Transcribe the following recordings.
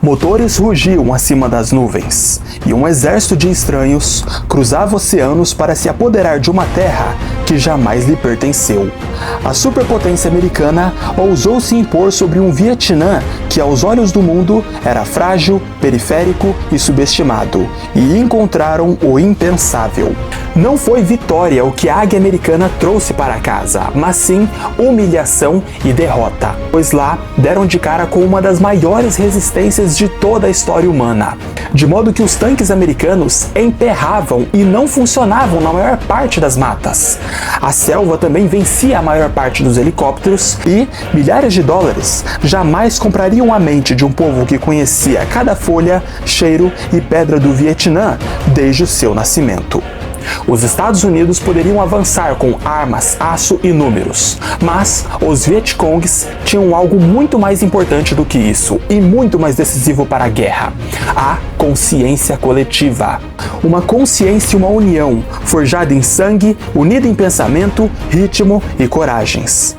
Motores rugiam acima das nuvens, e um exército de estranhos cruzava oceanos para se apoderar de uma terra que jamais lhe pertenceu. A superpotência americana ousou se impor sobre um Vietnã que, aos olhos do mundo, era frágil, periférico e subestimado, e encontraram o impensável. Não foi vitória o que a águia americana trouxe para casa, mas sim humilhação e derrota, pois lá deram de cara com uma das maiores resistências de toda a história humana, de modo que os tanques americanos emperravam e não funcionavam na maior parte das matas. A selva também vencia a maior parte dos helicópteros e milhares de dólares jamais comprariam a mente de um povo que conhecia cada folha, cheiro e pedra do Vietnã desde o seu nascimento. Os Estados Unidos poderiam avançar com armas, aço e números, mas os Vietcongs tinham algo muito mais importante do que isso e muito mais decisivo para a guerra: a consciência coletiva. Uma consciência e uma união, forjada em sangue, unida em pensamento, ritmo e coragens.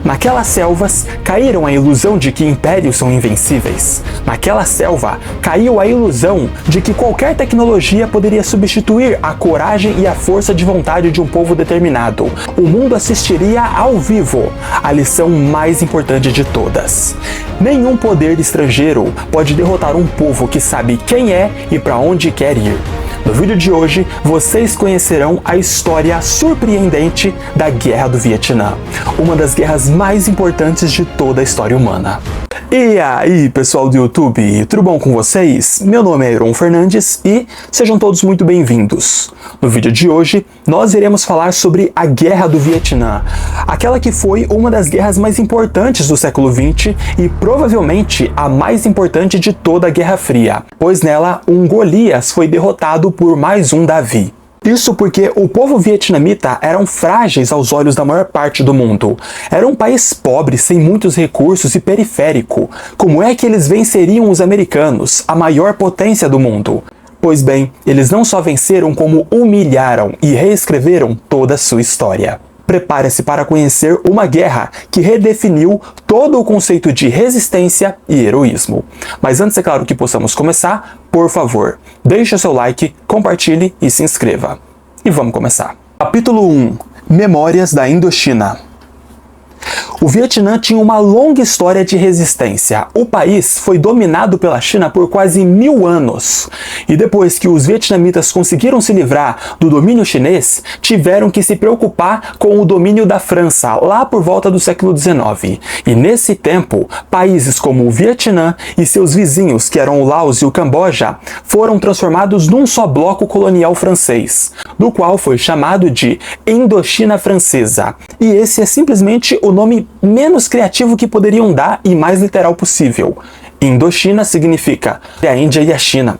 Naquelas selvas, caíram a ilusão de que impérios são invencíveis. Naquela selva, caiu a ilusão de que qualquer tecnologia poderia substituir a coragem e a força de vontade de um povo determinado. O mundo assistiria ao vivo a lição mais importante de todas. Nenhum poder estrangeiro pode derrotar um povo que sabe quem é e para onde quer ir. No vídeo de hoje, vocês conhecerão a história surpreendente da Guerra do Vietnã, uma das guerras mais importantes de toda a história humana. E aí, pessoal do YouTube, tudo bom com vocês? Meu nome é Iron Fernandes e sejam todos muito bem-vindos. No vídeo de hoje, nós iremos falar sobre a Guerra do Vietnã, aquela que foi uma das guerras mais importantes do século XX e provavelmente a mais importante de toda a Guerra Fria, pois nela um Golias foi derrotado por mais um Davi. Isso porque o povo vietnamita eram frágeis aos olhos da maior parte do mundo. Era um país pobre, sem muitos recursos e periférico. Como é que eles venceriam os americanos, a maior potência do mundo? Pois bem, eles não só venceram, como humilharam e reescreveram toda a sua história. Prepare-se para conhecer uma guerra que redefiniu todo o conceito de resistência e heroísmo. Mas antes, é claro, que possamos começar, por favor, deixe o seu like, compartilhe e se inscreva. E vamos começar. Capítulo 1. Memórias da Indochina. O Vietnã tinha uma longa história de resistência. O país foi dominado pela China por quase 1000 anos. E depois que os vietnamitas conseguiram se livrar do domínio chinês, tiveram que se preocupar com o domínio da França, lá por volta do século XIX. E nesse tempo, países como o Vietnã e seus vizinhos, que eram o Laos e o Camboja, foram transformados num só bloco colonial francês, do qual foi chamado de Indochina Francesa. E esse é simplesmente o nome menos criativo que poderiam dar e mais literal possível. Indochina significa a Índia e a China.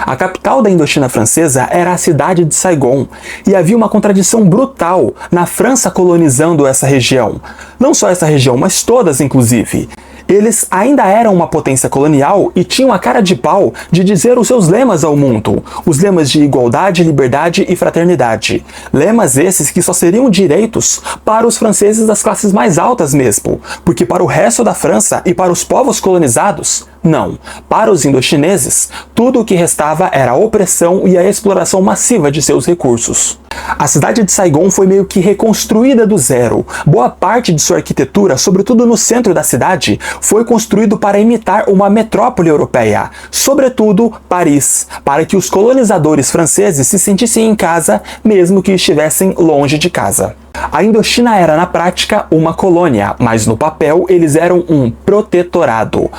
A capital da Indochina Francesa era a cidade de Saigon, e havia uma contradição brutal na França colonizando essa região. Não só essa região, mas todas inclusive. Eles ainda eram uma potência colonial e tinham a cara de pau de dizer os seus lemas ao mundo, os lemas de igualdade, liberdade e fraternidade. Lemas esses que só seriam direitos para os franceses das classes mais altas mesmo, porque para o resto da França e para os povos colonizados, não. Para os indochineses, tudo o que restava era a opressão e a exploração massiva de seus recursos. A cidade de Saigon foi meio que reconstruída do zero. Boa parte de sua arquitetura, sobretudo no centro da cidade, foi construído para imitar uma metrópole europeia, sobretudo Paris, para que os colonizadores franceses se sentissem em casa, mesmo que estivessem longe de casa. A Indochina era, na prática, uma colônia, mas no papel eles eram um protetorado.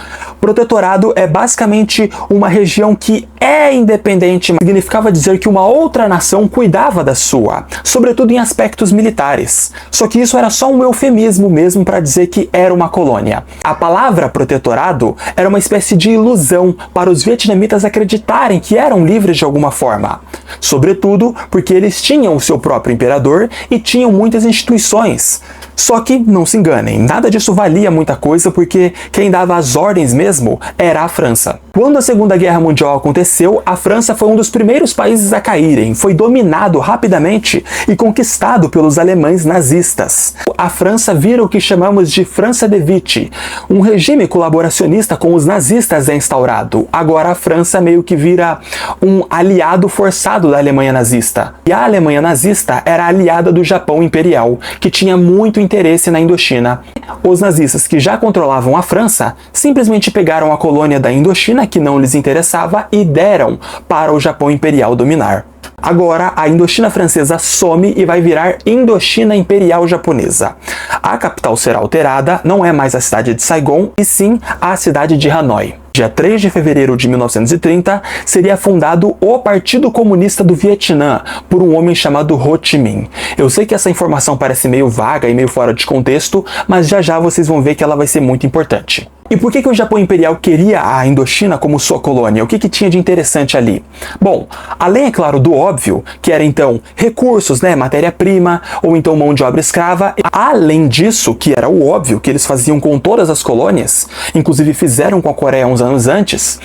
Protetorado é basicamente uma região que é independente, mas significava dizer que uma outra nação cuidava da sua, sobretudo em aspectos militares. Só que isso era só um eufemismo mesmo para dizer que era uma colônia. A palavra protetorado era uma espécie de ilusão para os vietnamitas acreditarem que eram livres de alguma forma. Sobretudo porque eles tinham o seu próprio imperador e tinham muitas instituições. Só que, não se enganem, nada disso valia muita coisa porque quem dava as ordens mesmo era a França. Quando a Segunda Guerra Mundial aconteceu, a França foi um dos primeiros países a caírem, foi dominado rapidamente e conquistado pelos alemães nazistas. A França vira o que chamamos de França de Vichy, um regime colaboracionista com os nazistas é instaurado. Agora a França meio que vira um aliado forçado da Alemanha nazista. E a Alemanha nazista era aliada do Japão Imperial, que tinha muito interesse na Indochina. Os nazistas, que já controlavam a França, simplesmente pegaram a colônia da Indochina, que não lhes interessava, e deram para o Japão Imperial dominar. Agora, a Indochina francesa some e vai virar Indochina Imperial Japonesa. A capital será alterada, não é mais a cidade de Saigon, e sim a cidade de Hanoi. Dia 3 de fevereiro de 1930, seria fundado o Partido Comunista do Vietnã, por um homem chamado Ho Chi Minh. Eu sei que essa informação parece meio vaga e meio fora de contexto, mas já já vocês vão ver que ela vai ser muito importante. E por que o Japão Imperial queria a Indochina como sua colônia? O que tinha de interessante ali? Bom, além, é claro, do óbvio, que era então recursos, matéria-prima, ou então mão de obra escrava, além disso, que era o óbvio, que eles faziam com todas as colônias, inclusive fizeram com a Coreia uns anos antes,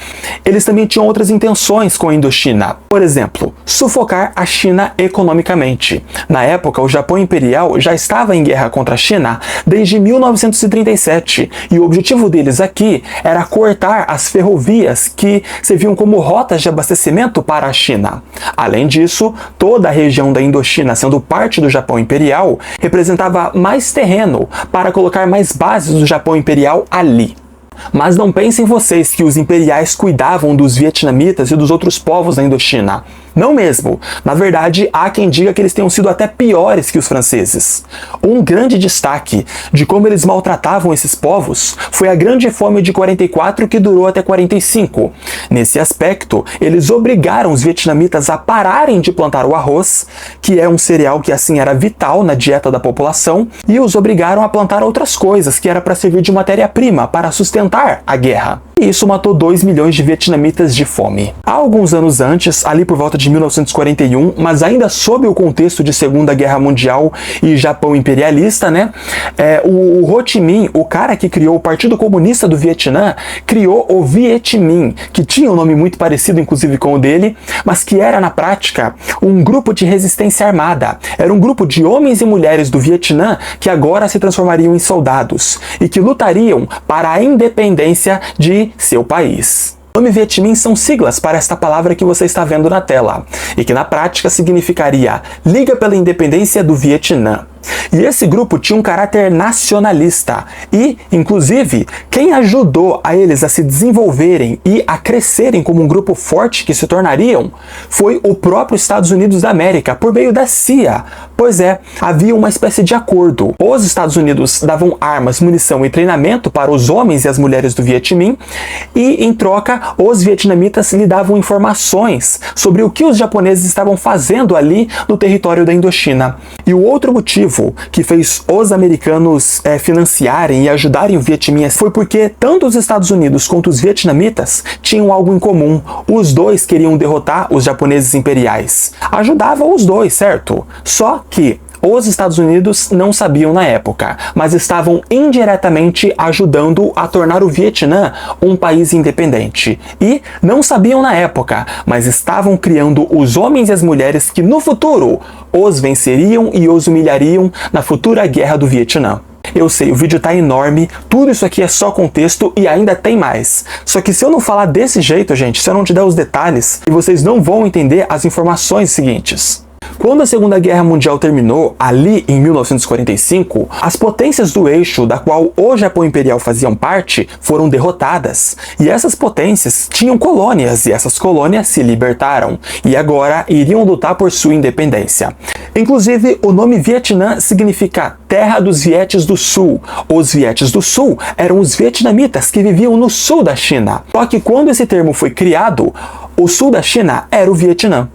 eles também tinham outras intenções com a Indochina. Por exemplo, sufocar a China economicamente. Na época, o Japão Imperial já estava em guerra contra a China desde 1937, e o objetivo deles aqui era cortar as ferrovias que serviam como rotas de abastecimento para a China. Além disso, toda a região da Indochina, sendo parte do Japão Imperial, representava mais terreno para colocar mais bases do Japão Imperial ali. Mas não pensem vocês que os imperiais cuidavam dos vietnamitas e dos outros povos da Indochina. Não mesmo. Na verdade, há quem diga que eles tenham sido até piores que os franceses. Um grande destaque de como eles maltratavam esses povos foi a Grande Fome de 44, que durou até 45. Nesse aspecto, eles obrigaram os vietnamitas a pararem de plantar o arroz, que é um cereal que assim era vital na dieta da população, e os obrigaram a plantar outras coisas, que era para servir de matéria-prima para sustentar a guerra. E isso matou 2 milhões de vietnamitas de fome. Há alguns anos antes, ali por volta de 1941, mas ainda sob o contexto de Segunda Guerra Mundial e Japão imperialista, o Ho Chi Minh, o cara que criou o Partido Comunista do Vietnã, criou o Viet Minh, que tinha um nome muito parecido, inclusive, com o dele, mas que era, na prática, um grupo de resistência armada. Era um grupo de homens e mulheres do Vietnã que agora se transformariam em soldados e que lutariam para a independência de seu país. O nome Viet Minh são siglas para esta palavra que você está vendo na tela, e que na prática significaria Liga pela Independência do Vietnã. E esse grupo tinha um caráter nacionalista e, inclusive, quem ajudou a eles a se desenvolverem e a crescerem como um grupo forte que se tornariam foi o próprio Estados Unidos da América, por meio da CIA. Pois é, havia uma espécie de acordo. Os Estados Unidos davam armas, munição e treinamento para os homens e as mulheres do Viet Minh e, em troca, os vietnamitas lhe davam informações sobre o que os japoneses estavam fazendo ali no território da Indochina. E o outro motivo que fez os americanos financiarem e ajudarem o Viet Minh foi porque tanto os Estados Unidos quanto os vietnamitas tinham algo em comum. Os dois queriam derrotar os japoneses imperiais. Ajudavam os dois, certo? Só que os Estados Unidos não sabiam na época, mas estavam indiretamente ajudando a tornar o Vietnã um país independente. E não sabiam na época, mas estavam criando os homens e as mulheres que no futuro os venceriam e os humilhariam na futura guerra do Vietnã. Eu sei, o vídeo tá enorme, tudo isso aqui é só contexto e ainda tem mais. Só que se eu não falar desse jeito, gente, se eu não te der os detalhes, vocês não vão entender as informações seguintes. Quando a Segunda Guerra Mundial terminou, ali em 1945, as potências do eixo da qual o Japão Imperial faziam parte foram derrotadas. E essas potências tinham colônias, e essas colônias se libertaram, e agora iriam lutar por sua independência. Inclusive, o nome Vietnã significa Terra dos Vietes do Sul. Os Vietes do Sul eram os vietnamitas que viviam no sul da China. Só que quando esse termo foi criado, o sul da China era o Vietnã.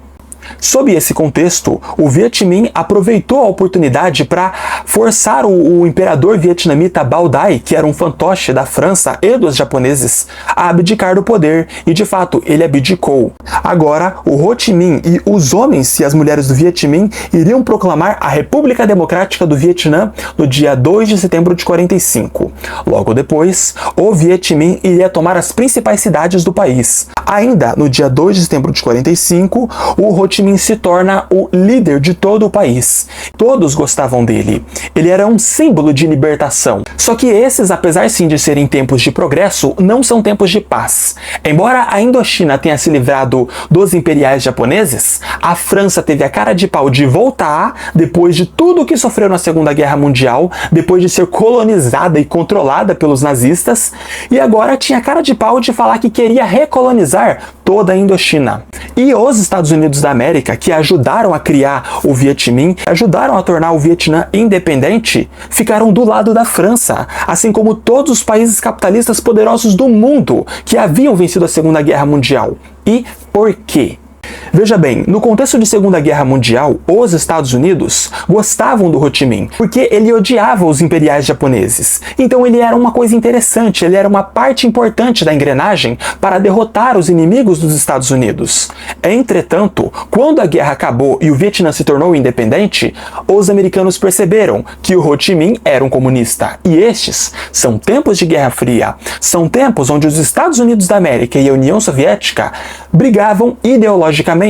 Sob esse contexto, o Viet Minh aproveitou a oportunidade para forçar o imperador vietnamita Bao Dai, que era um fantoche da França e dos japoneses, a abdicar do poder, e de fato ele abdicou. Agora, o Ho Chi Minh e os homens e as mulheres do Viet Minh iriam proclamar a República Democrática do Vietnã no dia 2 de setembro de 45. Logo depois, o Viet Minh iria tomar as principais cidades do país. Ainda no dia 2 de setembro de 45, o Ho Chi Minh se torna o líder de todo o país. Todos gostavam dele. Ele era um símbolo de libertação. Só que esses, apesar sim de serem tempos de progresso, não são tempos de paz. Embora a Indochina tenha se livrado dos imperiais japoneses, a França teve a cara de pau de voltar depois de tudo o que sofreu na Segunda Guerra Mundial, depois de ser colonizada e controlada pelos nazistas, e agora tinha a cara de pau de falar que queria recolonizar toda a Indochina. E os Estados Unidos da América, que ajudaram a criar o Viet Minh, ajudaram a tornar o Vietnã independente, ficaram do lado da França, assim como todos os países capitalistas poderosos do mundo que haviam vencido a Segunda Guerra Mundial. E por quê? Veja bem, no contexto de Segunda Guerra Mundial, os Estados Unidos gostavam do Ho Chi Minh, porque ele odiava os imperiais japoneses. Então ele era uma coisa interessante, ele era uma parte importante da engrenagem para derrotar os inimigos dos Estados Unidos. Entretanto, quando a guerra acabou e o Vietnã se tornou independente, os americanos perceberam que o Ho Chi Minh era um comunista. E estes são tempos de Guerra Fria. São tempos onde os Estados Unidos da América e a União Soviética brigavam ideologicamente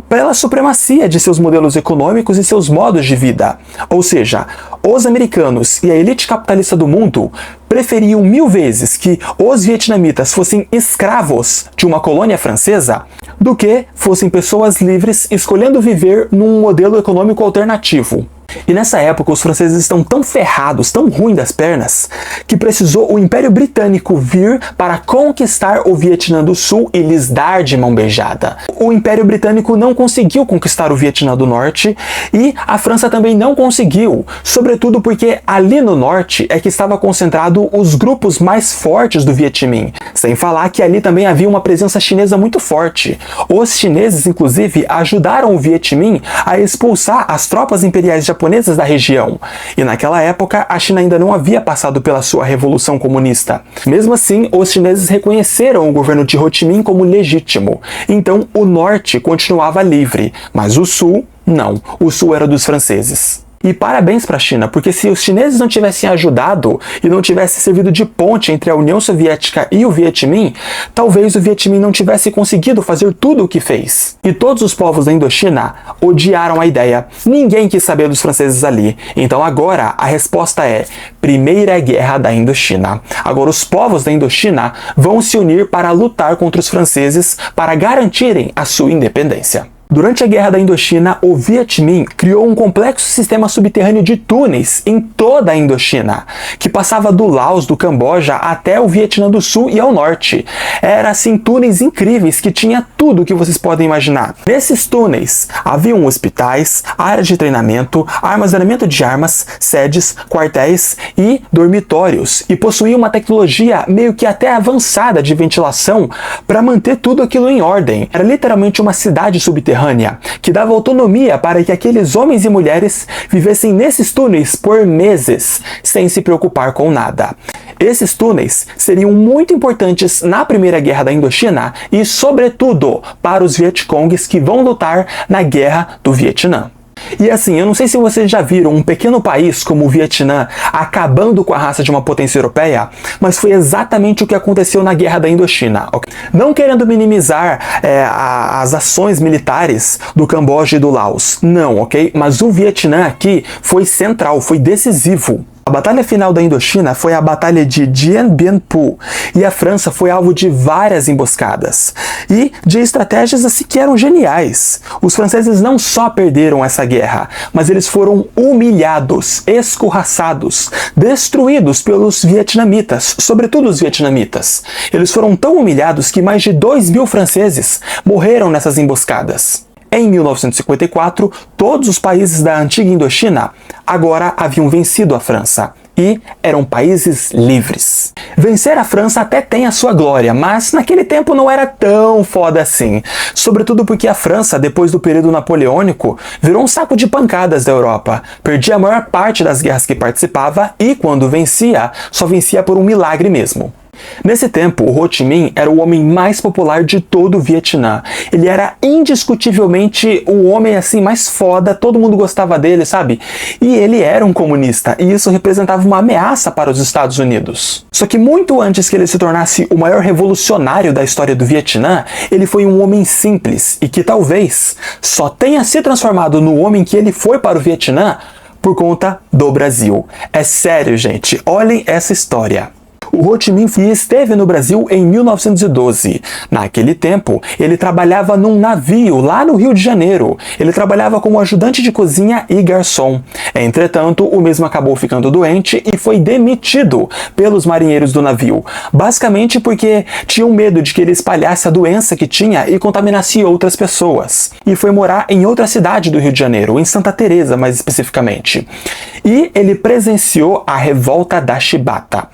pela supremacia de seus modelos econômicos e seus modos de vida. Ou seja, os americanos e a elite capitalista do mundo preferiam 1000 vezes que os vietnamitas fossem escravos de uma colônia francesa do que fossem pessoas livres escolhendo viver num modelo econômico alternativo. E nessa época os franceses estão tão ferrados, tão ruins das pernas, que precisou o Império Britânico vir para conquistar o Vietnã do Sul e lhes dar de mão beijada. O Império Britânico não conseguiu conquistar o Vietnã do Norte e a França também não conseguiu, sobretudo porque ali no norte é que estava concentrado os grupos mais fortes do Viet Minh, sem falar que ali também havia uma presença chinesa muito forte. Os chineses, inclusive, ajudaram o Viet Minh a expulsar as tropas imperiais japonesas da região. E naquela época, a China ainda não havia passado pela sua revolução comunista. Mesmo assim, os chineses reconheceram o governo de Ho Chi Minh como legítimo. Então, o norte continuava livre, mas o sul, não. O sul era dos franceses. E parabéns para a China, porque se os chineses não tivessem ajudado e não tivessem servido de ponte entre a União Soviética e o Viet Minh, talvez o Viet Minh não tivesse conseguido fazer tudo o que fez. E todos os povos da Indochina odiaram a ideia. Ninguém quis saber dos franceses ali. Então agora a resposta é Primeira Guerra da Indochina. Agora os povos da Indochina vão se unir para lutar contra os franceses para garantirem a sua independência. Durante a Guerra da Indochina, o Viet Minh criou um complexo sistema subterrâneo de túneis em toda a Indochina, que passava do Laos, do Camboja, até o Vietnã do Sul e ao norte. Era assim túneis incríveis que tinha tudo o que vocês podem imaginar. Nesses túneis haviam hospitais, áreas de treinamento, armazenamento de armas, sedes, quartéis e dormitórios, e possuía uma tecnologia meio que até avançada de ventilação para manter tudo aquilo em ordem. Era literalmente uma cidade subterrânea que dava autonomia para que aqueles homens e mulheres vivessem nesses túneis por meses, sem se preocupar com nada. Esses túneis seriam muito importantes na Primeira Guerra da Indochina e, sobretudo, para os Vietcongues que vão lutar na Guerra do Vietnã. E assim, eu não sei se vocês já viram um pequeno país como o Vietnã acabando com a raça de uma potência europeia, mas foi exatamente o que aconteceu na Guerra da Indochina. Okay? Não querendo minimizar as ações militares do Camboja e do Laos, não, ok? Mas o Vietnã aqui foi central, foi decisivo. A batalha final da Indochina foi a Batalha de Dien Bien Phu, e a França foi alvo de várias emboscadas e de estratégias assim que eram geniais. Os franceses não só perderam essa guerra, mas eles foram humilhados, escorraçados, destruídos pelos vietnamitas, sobretudo os vietnamitas. Eles foram tão humilhados que mais de 2.000 franceses morreram nessas emboscadas. Em 1954, todos os países da antiga Indochina agora haviam vencido a França. e eram países livres. Vencer a França até tem a sua glória, mas naquele tempo não era tão foda assim. Sobretudo porque a França, depois do período napoleônico, virou um saco de pancadas da Europa. Perdia a maior parte das guerras que participava e, quando vencia, só vencia por um milagre mesmo. Nesse tempo, o Ho Chi Minh era o homem mais popular de todo o Vietnã. Ele era indiscutivelmente o homem assim mais foda, todo mundo gostava dele, sabe? E ele era um comunista, e isso representava uma ameaça para os Estados Unidos. Só que muito antes que ele se tornasse o maior revolucionário da história do Vietnã, ele foi um homem simples e que talvez só tenha se transformado no homem que ele foi para o Vietnã por conta do Brasil. É sério, gente, olhem essa história. O Ho Chi Minh esteve no Brasil em 1912. Naquele tempo, ele trabalhava num navio lá no Rio de Janeiro. Ele trabalhava como ajudante de cozinha e garçom. Entretanto, o mesmo acabou ficando doente e foi demitido pelos marinheiros do navio. Basicamente porque tinham medo de que ele espalhasse a doença que tinha e contaminasse outras pessoas. E foi morar em outra cidade do Rio de Janeiro, em Santa Teresa mais especificamente. E ele presenciou a Revolta da Chibata.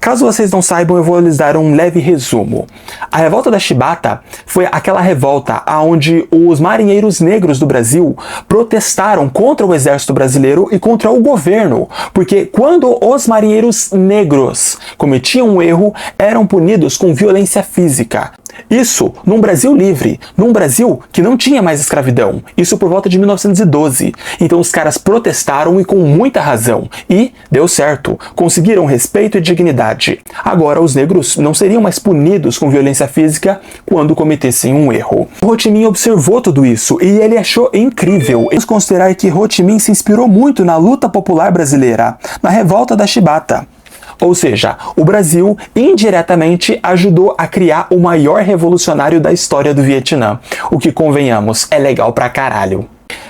Caso vocês não saibam, eu vou lhes dar um leve resumo. A Revolta da Chibata foi aquela revolta onde os marinheiros negros do Brasil protestaram contra o exército brasileiro e contra o governo, porque quando os marinheiros negros cometiam um erro, eram punidos com violência física. Isso num Brasil livre, num Brasil que não tinha mais escravidão. Isso por volta de 1912. Então os caras protestaram e com muita razão. E deu certo. Conseguiram respeito e dignidade. Agora os negros não seriam mais punidos com violência física quando cometessem um erro. Ho Chi Minh observou tudo isso e ele achou incrível. Vamos considerar que Ho Chi Minh se inspirou muito na luta popular brasileira, na Revolta da Chibata. Ou seja, o Brasil indiretamente ajudou a criar o maior revolucionário da história do Vietnã. O que, convenhamos, é legal pra caralho.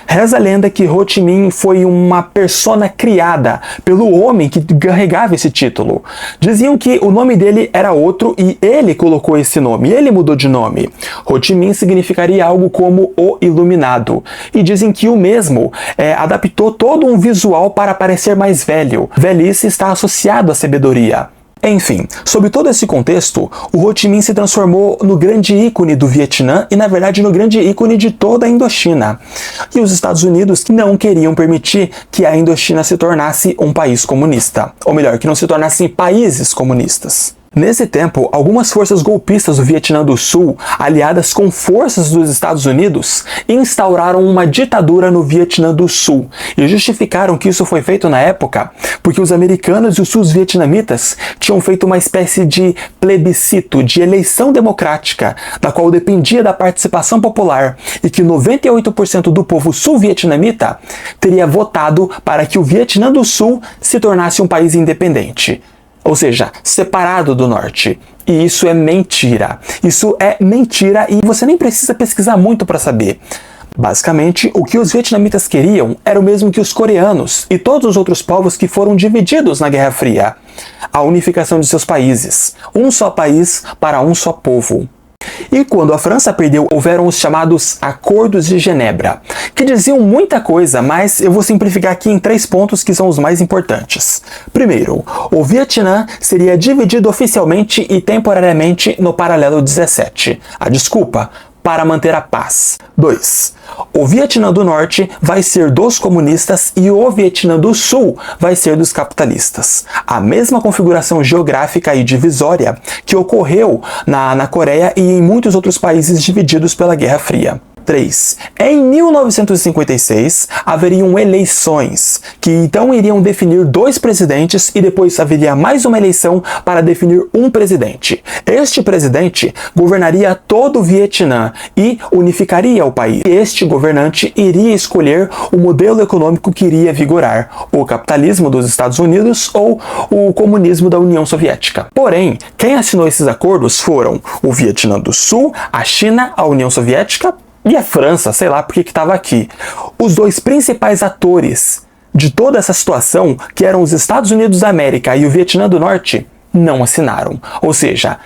Reza a lenda que Ho Chi Minh foi uma persona criada pelo homem que carregava esse título. Diziam que o nome dele era outro e ele colocou esse nome, ele mudou de nome. Ho Chi Minh significaria algo como o Iluminado. E dizem que o mesmo adaptou todo um visual para parecer mais velho. Velhice está associado à sabedoria. Enfim, sob todo esse contexto, o Ho Chi Minh se transformou no grande ícone do Vietnã e, na verdade, no grande ícone de toda a Indochina. E os Estados Unidos não queriam permitir que a Indochina se tornasse um país comunista. Ou melhor, que não se tornassem países comunistas. Nesse tempo, algumas forças golpistas do Vietnã do Sul, aliadas com forças dos Estados Unidos, instauraram uma ditadura no Vietnã do Sul e justificaram que isso foi feito na época porque os americanos e os sul-vietnamitas tinham feito uma espécie de plebiscito, de eleição democrática, da qual dependia da participação popular e que 98% do povo sul-vietnamita teria votado para que o Vietnã do Sul se tornasse um país independente. Ou seja, separado do norte. E isso é mentira. Isso é mentira e você nem precisa pesquisar muito para saber. Basicamente, o que os vietnamitas queriam era o mesmo que os coreanos e todos os outros povos que foram divididos na Guerra Fria. A unificação de seus países. Um só país para um só povo. E quando a França perdeu, houveram os chamados Acordos de Genebra, que diziam muita coisa, mas eu vou simplificar aqui em 3 pontos que são os mais importantes. Primeiro, o Vietnã seria dividido oficialmente e temporariamente no paralelo 17. A desculpa, para manter a paz. 2. O Vietnã do Norte vai ser dos comunistas e o Vietnã do Sul vai ser dos capitalistas. A mesma configuração geográfica e divisória que ocorreu na Coreia e em muitos outros países divididos pela Guerra Fria. 3. Em 1956, haveriam eleições, que então iriam definir 2 presidentes e depois haveria mais uma eleição para definir um presidente. Este presidente governaria todo o Vietnã e unificaria o país. E este governante iria escolher o modelo econômico que iria vigorar, o capitalismo dos Estados Unidos ou o comunismo da União Soviética. Porém, quem assinou esses acordos foram o Vietnã do Sul, a China, a União Soviética e a França, sei lá porque que estava aqui. Os 2 principais atores de toda essa situação, que eram os Estados Unidos da América e o Vietnã do Norte, não assinaram. Ou seja,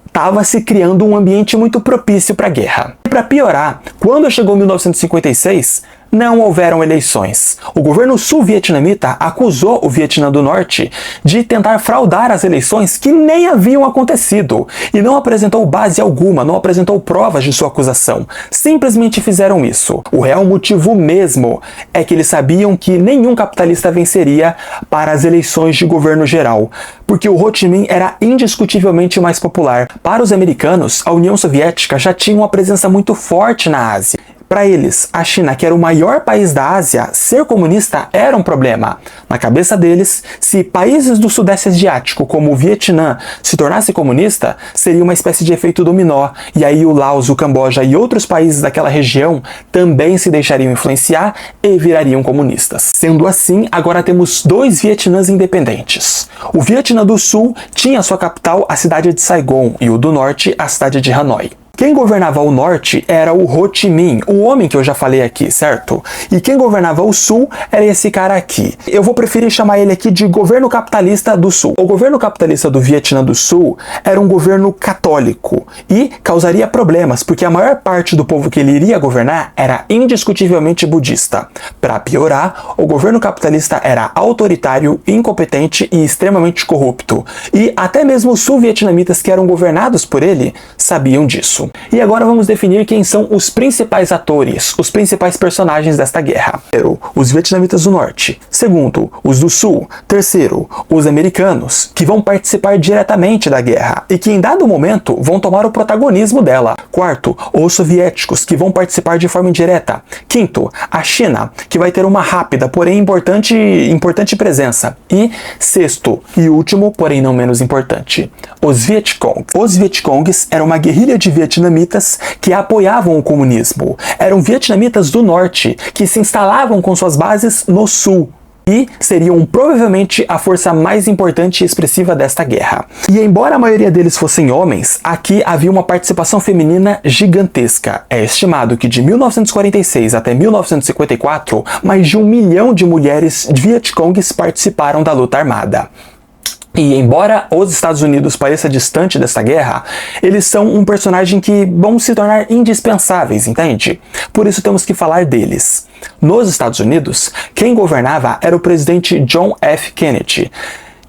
estava se criando um ambiente muito propício para a guerra. E para piorar, quando chegou 1956, não houveram eleições. O governo sul-vietnamita acusou o Vietnã do Norte de tentar fraudar as eleições que nem haviam acontecido e não apresentou base alguma, não apresentou provas de sua acusação. Simplesmente fizeram isso. O real motivo mesmo é que eles sabiam que nenhum capitalista venceria para as eleições de governo geral, porque o Ho Chi Minh era indiscutivelmente mais popular. Para os americanos, a União Soviética já tinha uma presença muito forte na Ásia. Para eles, a China, que era o maior país da Ásia, ser comunista era um problema. Na cabeça deles, se países do Sudeste Asiático, como o Vietnã, se tornasse comunista, seria uma espécie de efeito dominó, e aí o Laos, o Camboja e outros países daquela região também se deixariam influenciar e virariam comunistas. Sendo assim, agora temos dois Vietnãs independentes. O Vietnã do Sul tinha sua capital, a cidade de Saigon, e o do Norte, a cidade de Hanoi. Quem governava o norte era o Ho Chi Minh, o homem que eu já falei aqui, certo? E quem governava o sul era esse cara aqui. Eu vou preferir chamar ele aqui de governo capitalista do sul. O governo capitalista do Vietnã do Sul era um governo católico e causaria problemas, porque a maior parte do povo que ele iria governar era indiscutivelmente budista. Para piorar, o governo capitalista era autoritário, incompetente e extremamente corrupto. E até mesmo os sul-vietnamitas que eram governados por ele sabiam disso. E agora vamos definir quem são os principais atores, os principais personagens desta guerra. Primeiro, os vietnamitas do norte. Segundo, os do sul. Terceiro, os americanos, que vão participar diretamente da guerra e que em dado momento vão tomar o protagonismo dela. Quarto, os soviéticos, que vão participar de forma indireta. Quinto, a China, que vai ter uma rápida, porém importante presença. E sexto e último, porém não menos importante, os Vietcong. Os Vietcongs eram uma guerrilha de vietnamitas que apoiavam o comunismo. Eram vietnamitas do norte que se instalavam com suas bases no sul e seriam provavelmente a força mais importante e expressiva desta guerra. E embora a maioria deles fossem homens, aqui havia uma participação feminina gigantesca. É estimado que de 1946 até 1954, mais de 1 milhão de mulheres vietcongs participaram da luta armada. E embora os Estados Unidos pareça distante dessa guerra, eles são um personagem que vão se tornar indispensáveis, entende? Por isso temos que falar deles. Nos Estados Unidos, quem governava era o presidente John F. Kennedy,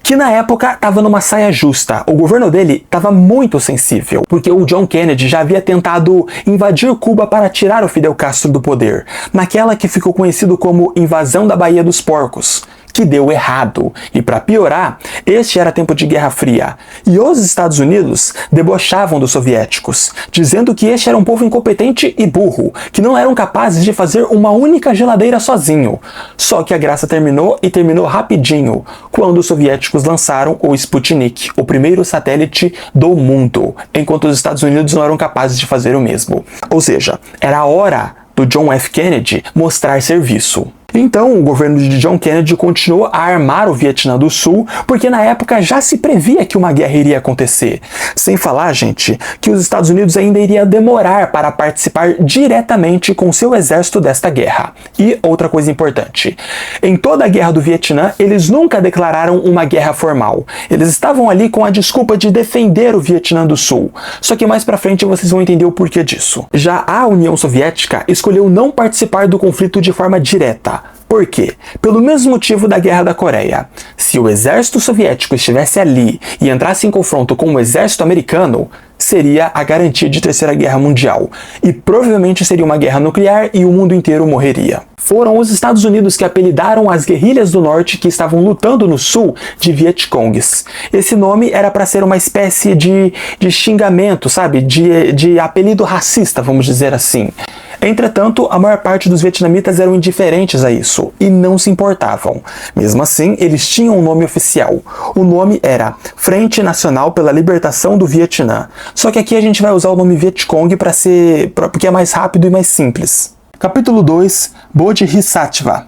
que na época estava numa saia justa. O governo dele estava muito sensível, porque o John Kennedy já havia tentado invadir Cuba para tirar o Fidel Castro do poder, naquela que ficou conhecido como Invasão da Baía dos Porcos, que deu errado. E para piorar, este era tempo de Guerra Fria. E os Estados Unidos debochavam dos soviéticos, dizendo que este era um povo incompetente e burro, que não eram capazes de fazer uma única geladeira sozinho. Só que a graça terminou e terminou rapidinho, quando os soviéticos lançaram o Sputnik, o primeiro satélite do mundo, enquanto os Estados Unidos não eram capazes de fazer o mesmo. Ou seja, era a hora do John F. Kennedy mostrar serviço. Então, o governo de John Kennedy continuou a armar o Vietnã do Sul, porque na época já se previa que uma guerra iria acontecer. Sem falar, gente, que os Estados Unidos ainda iria demorar para participar diretamente com seu exército desta guerra. E outra coisa importante, em toda a guerra do Vietnã, eles nunca declararam uma guerra formal. Eles estavam ali com a desculpa de defender o Vietnã do Sul. Só que mais pra frente vocês vão entender o porquê disso. Já a União Soviética escolheu não participar do conflito de forma direta. Por quê? Pelo mesmo motivo da Guerra da Coreia. Se o exército soviético estivesse ali e entrasse em confronto com o exército americano, seria a garantia de Terceira Guerra Mundial. E provavelmente seria uma guerra nuclear e o mundo inteiro morreria. Foram os Estados Unidos que apelidaram as guerrilhas do norte que estavam lutando no sul de Vietcongs. Esse nome era para ser uma espécie de xingamento, sabe? De apelido racista, vamos dizer assim. Entretanto, a maior parte dos vietnamitas eram indiferentes a isso e não se importavam. Mesmo assim, eles tinham um nome oficial. O nome era Frente Nacional pela Libertação do Vietnã. Só que aqui a gente vai usar o nome Vietcong porque é mais rápido e mais simples. Capítulo 2, Bodhisattva.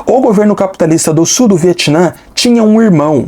O governo capitalista do sul do Vietnã tinha um irmão.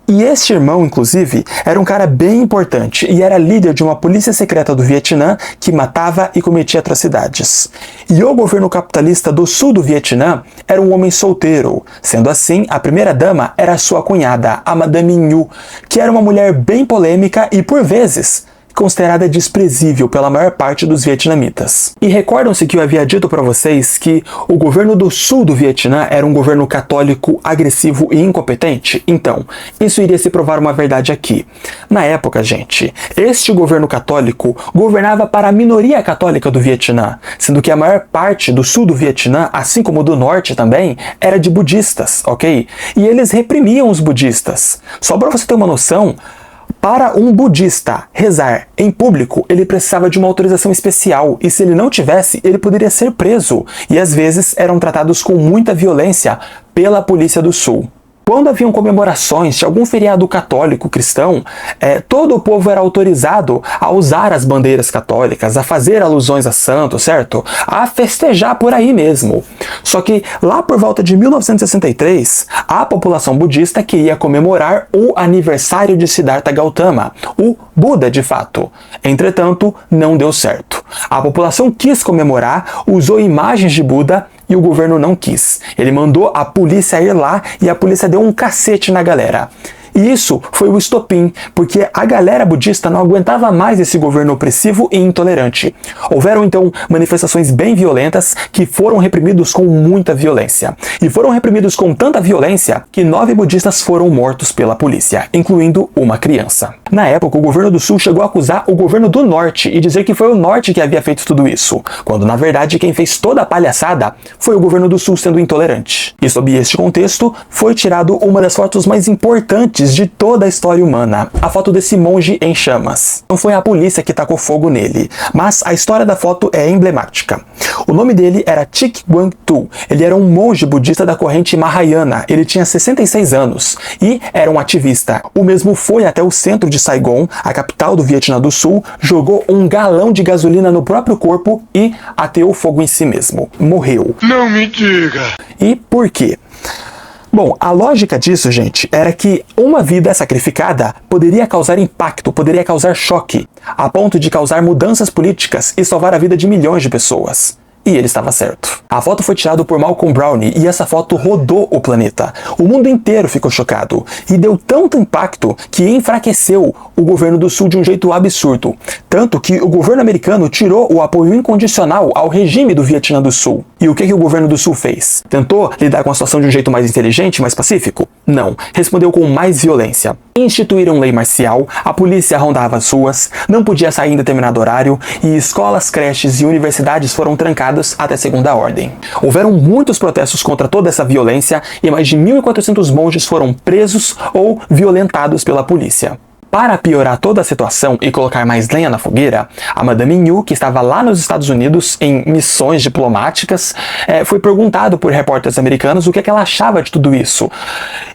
E este irmão, inclusive, era um cara bem importante e era líder de uma polícia secreta do Vietnã que matava e cometia atrocidades. E o governo capitalista do sul do Vietnã era um homem solteiro. Sendo assim, a primeira-dama era sua cunhada, a Madame Nhu, que era uma mulher bem polêmica e, por vezes, considerada desprezível pela maior parte dos vietnamitas. E recordam-se que eu havia dito para vocês que o governo do sul do Vietnã era um governo católico, agressivo e incompetente? Então, isso iria se provar uma verdade aqui. Na época, gente, este governo católico governava para a minoria católica do Vietnã, sendo que a maior parte do sul do Vietnã, assim como do norte também, era de budistas, ok? E eles reprimiam os budistas. Só para você ter uma noção, para um budista rezar em público, ele precisava de uma autorização especial, e se ele não tivesse, ele poderia ser preso, e às vezes eram tratados com muita violência pela polícia do sul. Quando haviam comemorações de algum feriado católico cristão, todo o povo era autorizado a usar as bandeiras católicas, a fazer alusões a santo, certo? A festejar por aí mesmo. Só que lá por volta de 1963, a população budista queria comemorar o aniversário de Siddhartha Gautama, o Buda de fato. Entretanto, não deu certo. A população quis comemorar, usou imagens de Buda, e o governo não quis. Ele mandou a polícia ir lá e a polícia deu um cacete na galera. E isso foi o estopim, porque a galera budista não aguentava mais esse governo opressivo e intolerante. Houveram então manifestações bem violentas que foram reprimidos com muita violência. E foram reprimidos com tanta violência que 9 budistas foram mortos pela polícia, incluindo uma criança. Na época, o governo do sul chegou a acusar o governo do norte e dizer que foi o norte que havia feito tudo isso, quando na verdade quem fez toda a palhaçada foi o governo do sul sendo intolerante. E sob este contexto, foi tirado uma das fotos mais importantes de toda a história humana, a foto desse monge em chamas. Não foi a polícia que tacou fogo nele, mas a história da foto é emblemática. O nome dele era Thich Quang Tu. Ele era um monge budista da corrente Mahayana. Ele tinha 66 anos e era um ativista. O mesmo foi até o centro de Saigon, a capital do Vietnã do Sul, jogou um galão de gasolina no próprio corpo e ateou fogo em si mesmo. Morreu. Não me diga! E por quê? Bom, a lógica disso, gente, era que uma vida sacrificada poderia causar impacto, poderia causar choque, a ponto de causar mudanças políticas e salvar a vida de milhões de pessoas. E ele estava certo. A foto foi tirada por Malcolm Browne e essa foto rodou o planeta. O mundo inteiro ficou chocado e deu tanto impacto que enfraqueceu o governo do Sul de um jeito absurdo. Tanto que o governo americano tirou o apoio incondicional ao regime do Vietnã do Sul. E o que o governo do Sul fez? Tentou lidar com a situação de um jeito mais inteligente, mais pacífico? Não. Respondeu com mais violência. Instituíram lei marcial, a polícia rondava as ruas, não podia sair em determinado horário e escolas, creches e universidades foram trancadas até segunda ordem. Houveram muitos protestos contra toda essa violência e mais de 1.400 monges foram presos ou violentados pela polícia. Para piorar toda a situação e colocar mais lenha na fogueira, a Madame Nhu, que estava lá nos Estados Unidos em missões diplomáticas, foi perguntado por repórteres americanos o que ela achava de tudo isso.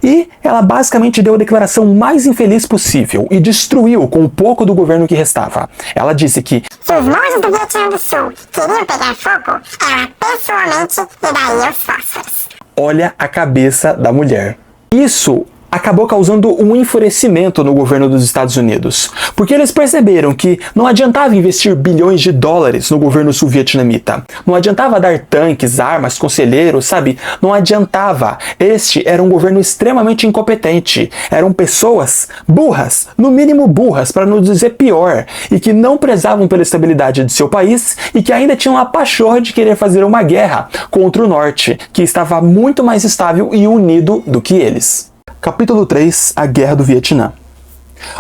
E ela basicamente deu a declaração mais infeliz possível e destruiu com o pouco do governo que restava. Ela disse que se os monges do Vietnã do Sul queriam pegar fogo, ela pessoalmente lhe daria os fósforos. Olha a cabeça da mulher. Isso acabou causando um enfurecimento no governo dos Estados Unidos, porque eles perceberam que não adiantava investir bilhões de dólares no governo sul-vietnamita, não adiantava dar tanques, armas, conselheiros, sabe? Não adiantava. Este era um governo extremamente incompetente, eram pessoas burras, no mínimo burras, para não dizer pior, e que não prezavam pela estabilidade de seu país e que ainda tinham a pachorra de querer fazer uma guerra contra o norte, que estava muito mais estável e unido do que eles. Capítulo 3 – A Guerra do Vietnã.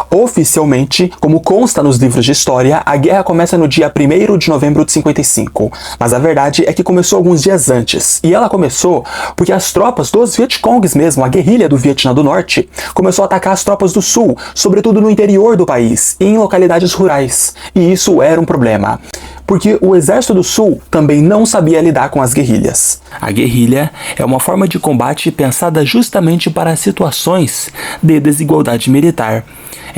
Oficialmente, como consta nos livros de história, a guerra começa no dia 1º de novembro de 55, mas a verdade é que começou alguns dias antes, e ela começou porque as tropas dos Vietcongs mesmo, a guerrilha do Vietnã do Norte, começou a atacar as tropas do Sul, sobretudo no interior do país e em localidades rurais, e isso era um problema. Porque o Exército do Sul também não sabia lidar com as guerrilhas. A guerrilha é uma forma de combate pensada justamente para situações de desigualdade militar.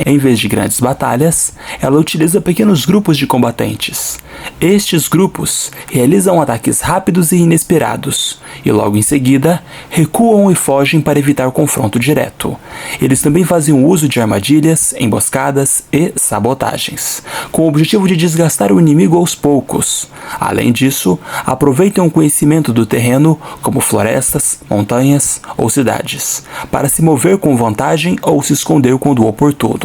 Em vez de grandes batalhas, ela utiliza pequenos grupos de combatentes. Estes grupos realizam ataques rápidos e inesperados, e logo em seguida, recuam e fogem para evitar confronto direto. Eles também fazem uso de armadilhas, emboscadas e sabotagens, com o objetivo de desgastar o inimigo aos poucos. Além disso, aproveitam o conhecimento do terreno, como florestas, montanhas ou cidades, para se mover com vantagem ou se esconder quando oportuno.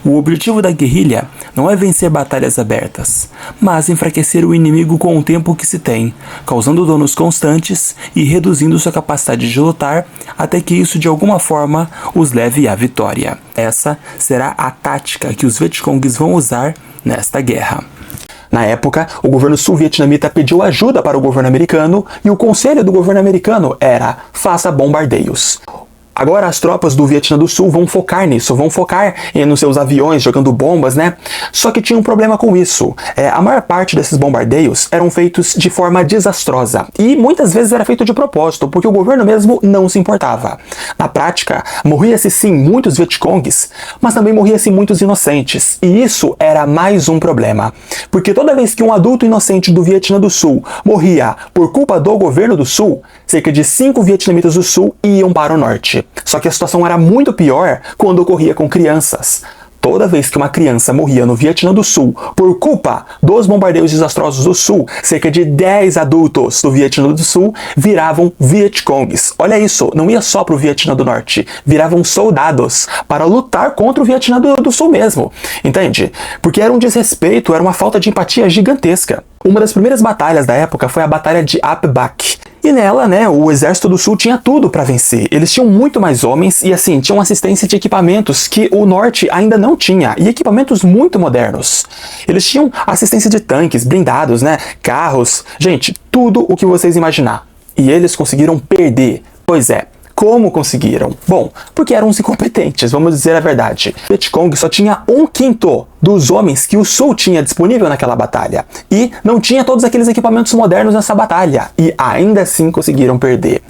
O objetivo da guerrilha não é vencer batalhas abertas, mas enfraquecer o inimigo com o tempo que se tem, causando danos constantes e reduzindo sua capacidade de lutar até que isso de alguma forma os leve à vitória. Essa será a tática que os Vietcongues vão usar nesta guerra. Na época, o governo sul-vietnamita pediu ajuda para o governo americano e o conselho do governo americano era: faça bombardeios. Agora as tropas do Vietnã do Sul vão focar nisso, vão focar nos seus aviões jogando bombas, né? Só que tinha um problema com isso. A maior parte desses bombardeios eram feitos de forma desastrosa e muitas vezes era feito de propósito, porque o governo mesmo não se importava. Na prática, morria-se sim muitos Vietcongues, mas também morria-se muitos inocentes. E isso era mais um problema, porque toda vez que um adulto inocente do Vietnã do Sul morria por culpa do governo do Sul, cerca de 5 vietnamitas do Sul iam para o norte. Só que a situação era muito pior quando ocorria com crianças. Toda vez que uma criança morria no Vietnã do Sul por culpa dos bombardeios desastrosos do Sul, cerca de 10 adultos do Vietnã do Sul viravam Vietcongues. Olha isso, não ia só para o Vietnã do Norte, viravam soldados para lutar contra o Vietnã do Sul mesmo. Entende? Porque era um desrespeito, era uma falta de empatia gigantesca. Uma das primeiras batalhas da época foi a Batalha de Ap Bac. E nela, o exército do Sul tinha tudo para vencer. Eles tinham muito mais homens e, assim, tinham assistência de equipamentos que o Norte ainda não tinha. E equipamentos muito modernos. Eles tinham assistência de tanques, blindados, carros. Gente, tudo o que vocês imaginar. E eles conseguiram perder. Pois é. Como conseguiram? Bom, porque eram uns incompetentes, vamos dizer a verdade. Vietcong só tinha 1/5 dos homens que o Sul tinha disponível naquela batalha. E não tinha todos aqueles equipamentos modernos nessa batalha. E ainda assim conseguiram perder.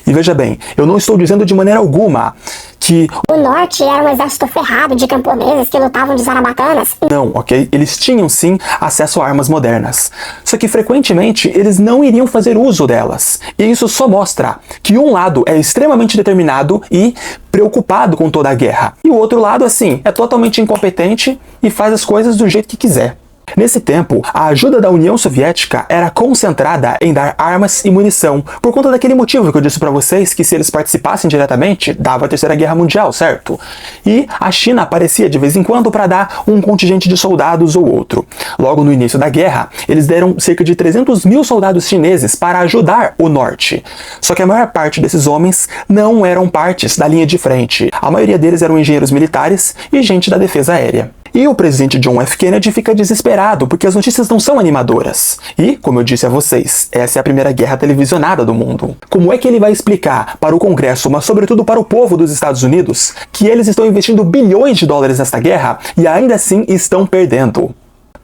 E veja bem, eu não estou dizendo de maneira alguma que o Norte era um exército ferrado de camponeses que lutavam de zarabatanas. Não, ok? Eles tinham sim acesso a armas modernas. Só que frequentemente eles não iriam fazer uso delas. E isso só mostra que um lado é extremamente determinado e preocupado com toda a guerra. E o outro lado, assim, é totalmente incompetente e faz as coisas do jeito que quiser. Nesse tempo, a ajuda da União Soviética era concentrada em dar armas e munição, por conta daquele motivo que eu disse pra vocês, que se eles participassem diretamente, dava a Terceira Guerra Mundial, certo? E a China aparecia de vez em quando para dar um contingente de soldados ou outro. Logo no início da guerra, eles deram cerca de 300 mil soldados chineses para ajudar o Norte. Só que a maior parte desses homens não eram partes da linha de frente. A maioria deles eram engenheiros militares e gente da defesa aérea. E o presidente John F. Kennedy fica desesperado, porque as notícias não são animadoras. E, como eu disse a vocês, essa é a primeira guerra televisionada do mundo. Como é que ele vai explicar para o Congresso, mas sobretudo para o povo dos Estados Unidos, que eles estão investindo bilhões de dólares nesta guerra e ainda assim estão perdendo?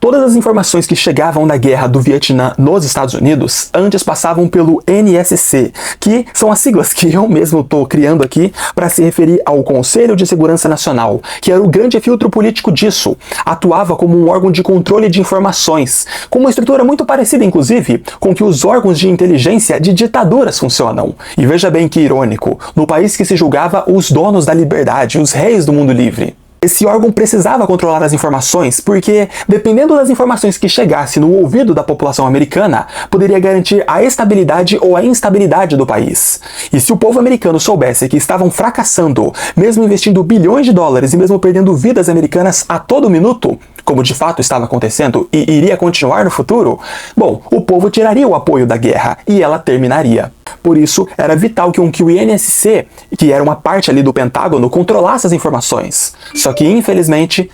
Todas as informações que chegavam da guerra do Vietnã nos Estados Unidos antes passavam pelo NSC, que são as siglas que eu mesmo estou criando aqui para se referir ao Conselho de Segurança Nacional, que era o grande filtro político disso. Atuava como um órgão de controle de informações, com uma estrutura muito parecida, inclusive, com que os órgãos de inteligência de ditaduras funcionam. E veja bem que irônico, no país que se julgava os donos da liberdade, os reis do mundo livre. Esse órgão precisava controlar as informações porque, dependendo das informações que chegasse no ouvido da população americana, poderia garantir a estabilidade ou a instabilidade do país. E se o povo americano soubesse que estavam fracassando, mesmo investindo bilhões de dólares e mesmo perdendo vidas americanas a todo minuto, como de fato estava acontecendo e iria continuar no futuro, bom, o povo tiraria o apoio da guerra e ela terminaria. Por isso, era vital que o INSC, que era uma parte ali do Pentágono, controlasse as informações. Só que, infelizmente,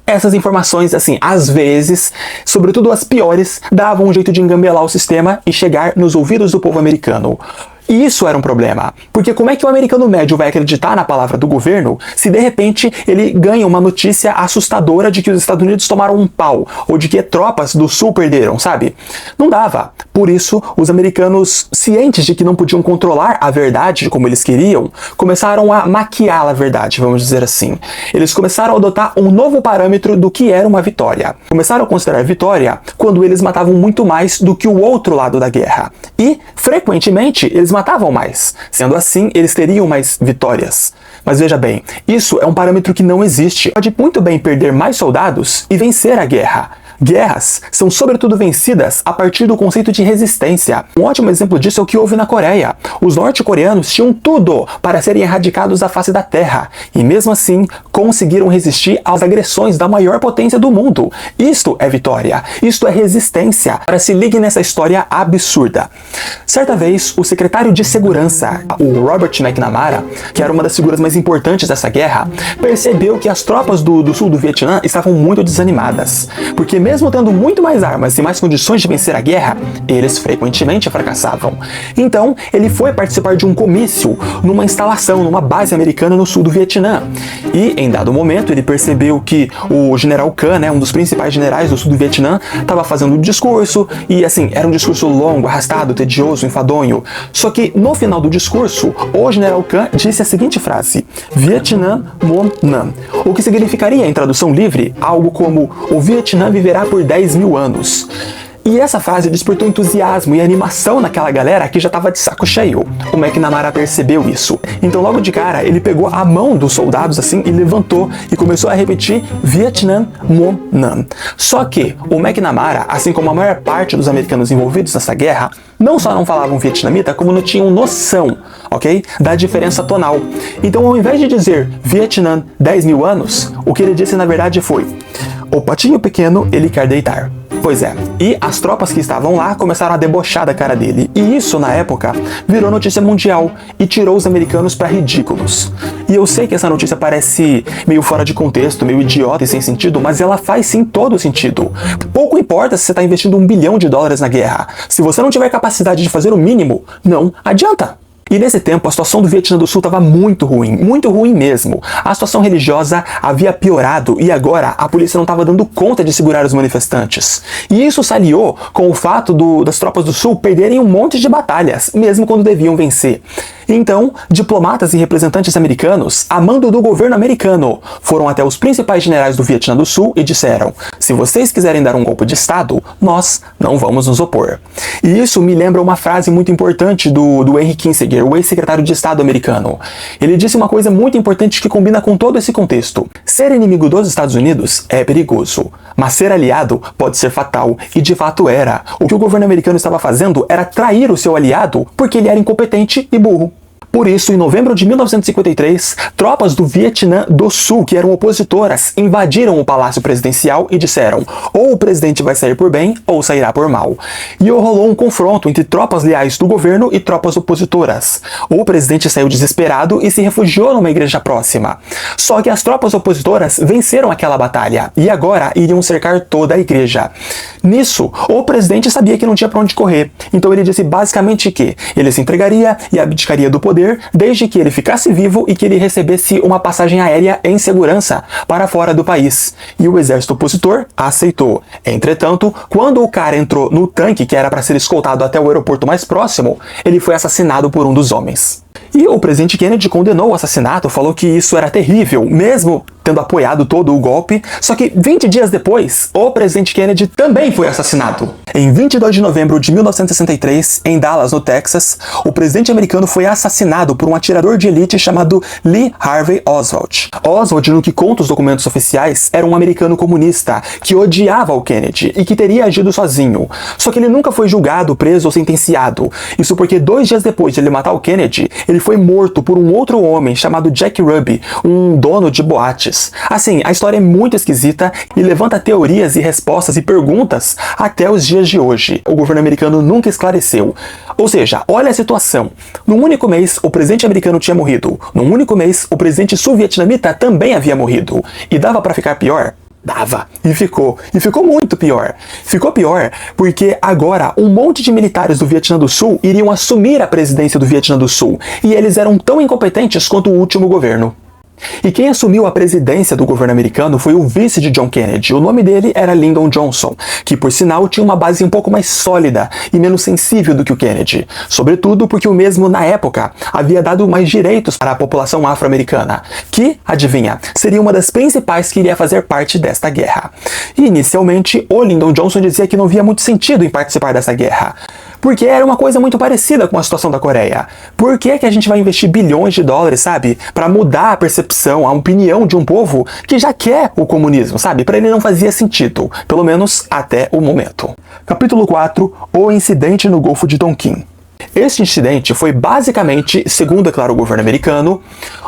essas informações, assim, às vezes, sobretudo as piores, davam um jeito de engambelar o sistema e chegar nos ouvidos do povo americano. E isso era um problema, porque como é que o americano médio vai acreditar na palavra do governo se de repente ele ganha uma notícia assustadora de que os Estados Unidos tomaram um pau, ou de que tropas do sul perderam, sabe? Não dava. Por isso, os americanos, cientes de que não podiam controlar a verdade como eles queriam, começaram a maquiar a verdade, vamos dizer assim. Eles começaram a adotar um novo parâmetro do que era uma vitória. Começaram a considerar vitória quando eles matavam muito mais do que o outro lado da guerra. E, frequentemente, eles matavam mais. Sendo assim, eles teriam mais vitórias. Mas veja bem, isso é um parâmetro que não existe. Pode muito bem perder mais soldados e vencer a guerra. Guerras são sobretudo vencidas a partir do conceito de resistência. Um ótimo exemplo disso é o que houve na Coreia. Os norte-coreanos tinham tudo para serem erradicados da face da terra, e mesmo assim conseguiram resistir às agressões da maior potência do mundo. Isto é vitória, isto é resistência. Para se ligue nessa história absurda. Certa vez, o secretário de segurança, o Robert McNamara, que era uma das figuras mais importantes dessa guerra, percebeu que as tropas do sul do Vietnã estavam muito desanimadas, porque mesmo tendo muito mais armas e mais condições de vencer a guerra, eles frequentemente fracassavam. Então, ele foi participar de um comício numa instalação, numa base americana no sul do Vietnã. E, em dado momento, ele percebeu que o general Khan, um dos principais generais do sul do Vietnã, estava fazendo um discurso, e assim, era um discurso longo, arrastado, tedioso, enfadonho. Só que, no final do discurso, o general Khan disse a seguinte frase: Vietnã Mon Nam, o que significaria, em tradução livre, algo como: o Vietnã viverá por 10 mil anos. E essa frase despertou entusiasmo e animação naquela galera que já estava de saco cheio. O McNamara percebeu isso. Então logo de cara ele pegou a mão dos soldados assim e levantou e começou a repetir Vietnã Mon Nam. Só que o McNamara, assim como a maior parte dos americanos envolvidos nessa guerra, não só não falavam vietnamita, como não tinham noção, ok? Da diferença tonal. Então ao invés de dizer Vietnã 10 mil anos, o que ele disse na verdade foi: o patinho pequeno ele quer deitar. Pois é, e as tropas que estavam lá começaram a debochar da cara dele, e isso, na época, virou notícia mundial e tirou os americanos para ridículos. E eu sei que essa notícia parece meio fora de contexto, meio idiota e sem sentido, mas ela faz sim todo sentido. Pouco importa se você está investindo $1 bilhão na guerra, se você não tiver capacidade de fazer o mínimo, não adianta. E nesse tempo a situação do Vietnã do Sul estava muito ruim mesmo. A situação religiosa havia piorado e agora a polícia não estava dando conta de segurar os manifestantes. E isso se aliou com o fato das tropas do Sul perderem um monte de batalhas, mesmo quando deviam vencer. Então, diplomatas e representantes americanos, a mando do governo americano, foram até os principais generais do Vietnã do Sul e disseram: se vocês quiserem dar um golpe de Estado, nós não vamos nos opor. E isso me lembra uma frase muito importante do Henry Kissinger, o ex-secretário de Estado americano. Ele disse uma coisa muito importante que combina com todo esse contexto: ser inimigo dos Estados Unidos é perigoso, mas ser aliado pode ser fatal, e de fato era. O que o governo americano estava fazendo era trair o seu aliado porque ele era incompetente e burro. Por isso, em novembro de 1953, tropas do Vietnã do Sul, que eram opositoras, invadiram o Palácio Presidencial e disseram: ou o presidente vai sair por bem, ou sairá por mal. E rolou um confronto entre tropas leais do governo e tropas opositoras. O presidente saiu desesperado e se refugiou numa igreja próxima. Só que as tropas opositoras venceram aquela batalha, e agora iriam cercar toda a igreja. Nisso, o presidente sabia que não tinha para onde correr, então ele disse basicamente que ele se entregaria e abdicaria do poder desde que ele ficasse vivo e que ele recebesse uma passagem aérea em segurança para fora do país. E o exército opositor aceitou. Entretanto, quando o cara entrou no tanque que era para ser escoltado até o aeroporto mais próximo, ele foi assassinado por um dos homens. E o presidente Kennedy condenou o assassinato, falou que isso era terrível, mesmo tendo apoiado todo o golpe. Só que 20 dias depois, o presidente Kennedy também foi assassinado. Em 22 de novembro de 1963, em Dallas, no Texas, o presidente americano foi assassinado por um atirador de elite chamado Lee Harvey Oswald. Oswald, no que conta os documentos oficiais, era um americano comunista que odiava o Kennedy e que teria agido sozinho. Só que ele nunca foi julgado, preso ou sentenciado. Isso porque 2 dias depois de ele matar o Kennedy, ele foi morto por um outro homem chamado Jack Ruby, um dono de boates. Assim, a história é muito esquisita e levanta teorias e respostas e perguntas até os dias de hoje. O governo americano nunca esclareceu. Ou seja, olha a situação. Num único mês, o presidente americano tinha morrido. Num único mês, o presidente sul-vietnamita também havia morrido. E dava pra ficar pior? Dava. E ficou muito pior. Ficou pior porque agora um monte de militares do Vietnã do Sul iriam assumir a presidência do Vietnã do Sul. E eles eram tão incompetentes quanto o último governo. E quem assumiu a presidência do governo americano foi o vice de John Kennedy. O nome dele era Lyndon Johnson, que por sinal tinha uma base um pouco mais sólida e menos sensível do que o Kennedy. Sobretudo porque o mesmo, na época, havia dado mais direitos para a população afro-americana, que, adivinha, seria uma das principais que iria fazer parte desta guerra. E inicialmente, o Lyndon Johnson dizia que não via muito sentido em participar dessa guerra. Porque era uma coisa muito parecida com a situação da Coreia. Por que que a gente vai investir bilhões de dólares, sabe? Para mudar a percepção, a opinião de um povo que já quer o comunismo, sabe? Para ele não fazia sentido, pelo menos até o momento. Capítulo 4. O incidente no Golfo de Tonkin. Este incidente foi basicamente, segundo declara o governo americano,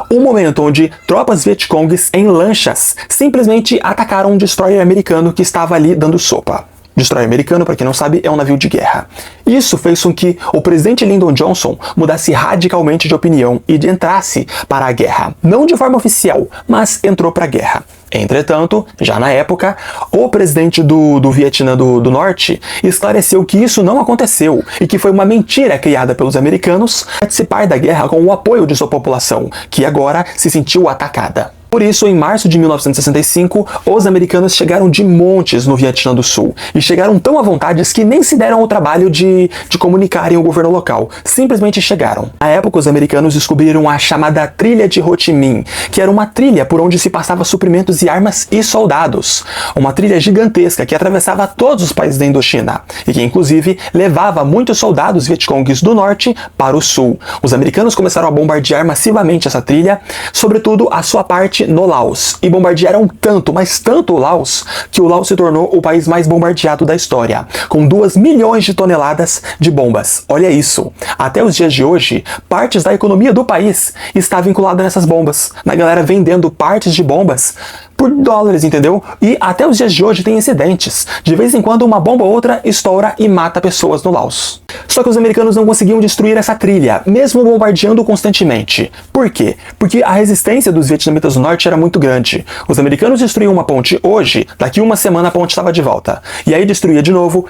um momento onde tropas Vietcongues em lanchas simplesmente atacaram um destroyer americano que estava ali dando sopa. Destroyer americano, para quem não sabe, é um navio de guerra. Isso fez com que o presidente Lyndon Johnson mudasse radicalmente de opinião e entrasse para a guerra. Não de forma oficial, mas entrou para a guerra. Entretanto, já na época, o presidente do Vietnã do Norte esclareceu que isso não aconteceu e que foi uma mentira criada pelos americanos participar da guerra com o apoio de sua população, que agora se sentiu atacada. Por isso, em março de 1965, os americanos chegaram de montes no Vietnã do Sul, e chegaram tão à vontade que nem se deram ao trabalho de comunicarem o governo local, simplesmente chegaram. Na época, os americanos descobriram a chamada Trilha de Ho Chi Minh, que era uma trilha por onde se passava suprimentos e armas e soldados. Uma trilha gigantesca que atravessava todos os países da Indochina, e que inclusive levava muitos soldados vietcongues do norte para o sul. Os americanos começaram a bombardear massivamente essa trilha, sobretudo a sua parte no Laos, e bombardearam tanto, mas tanto o Laos, que o Laos se tornou o país mais bombardeado da história, com 2 milhões de toneladas de bombas. Olha isso! Até os dias de hoje, partes da economia do país está vinculada nessas bombas, na galera vendendo partes de bombas por dólares, entendeu? E até os dias de hoje tem incidentes. De vez em quando uma bomba ou outra estoura e mata pessoas no Laos. Só que os americanos não conseguiam destruir essa trilha, mesmo bombardeando constantemente. Por quê? Porque a resistência dos vietnamitas do norte era muito grande. Os americanos destruíam uma ponte hoje, daqui uma semana a ponte estava de volta. E aí destruía de novo,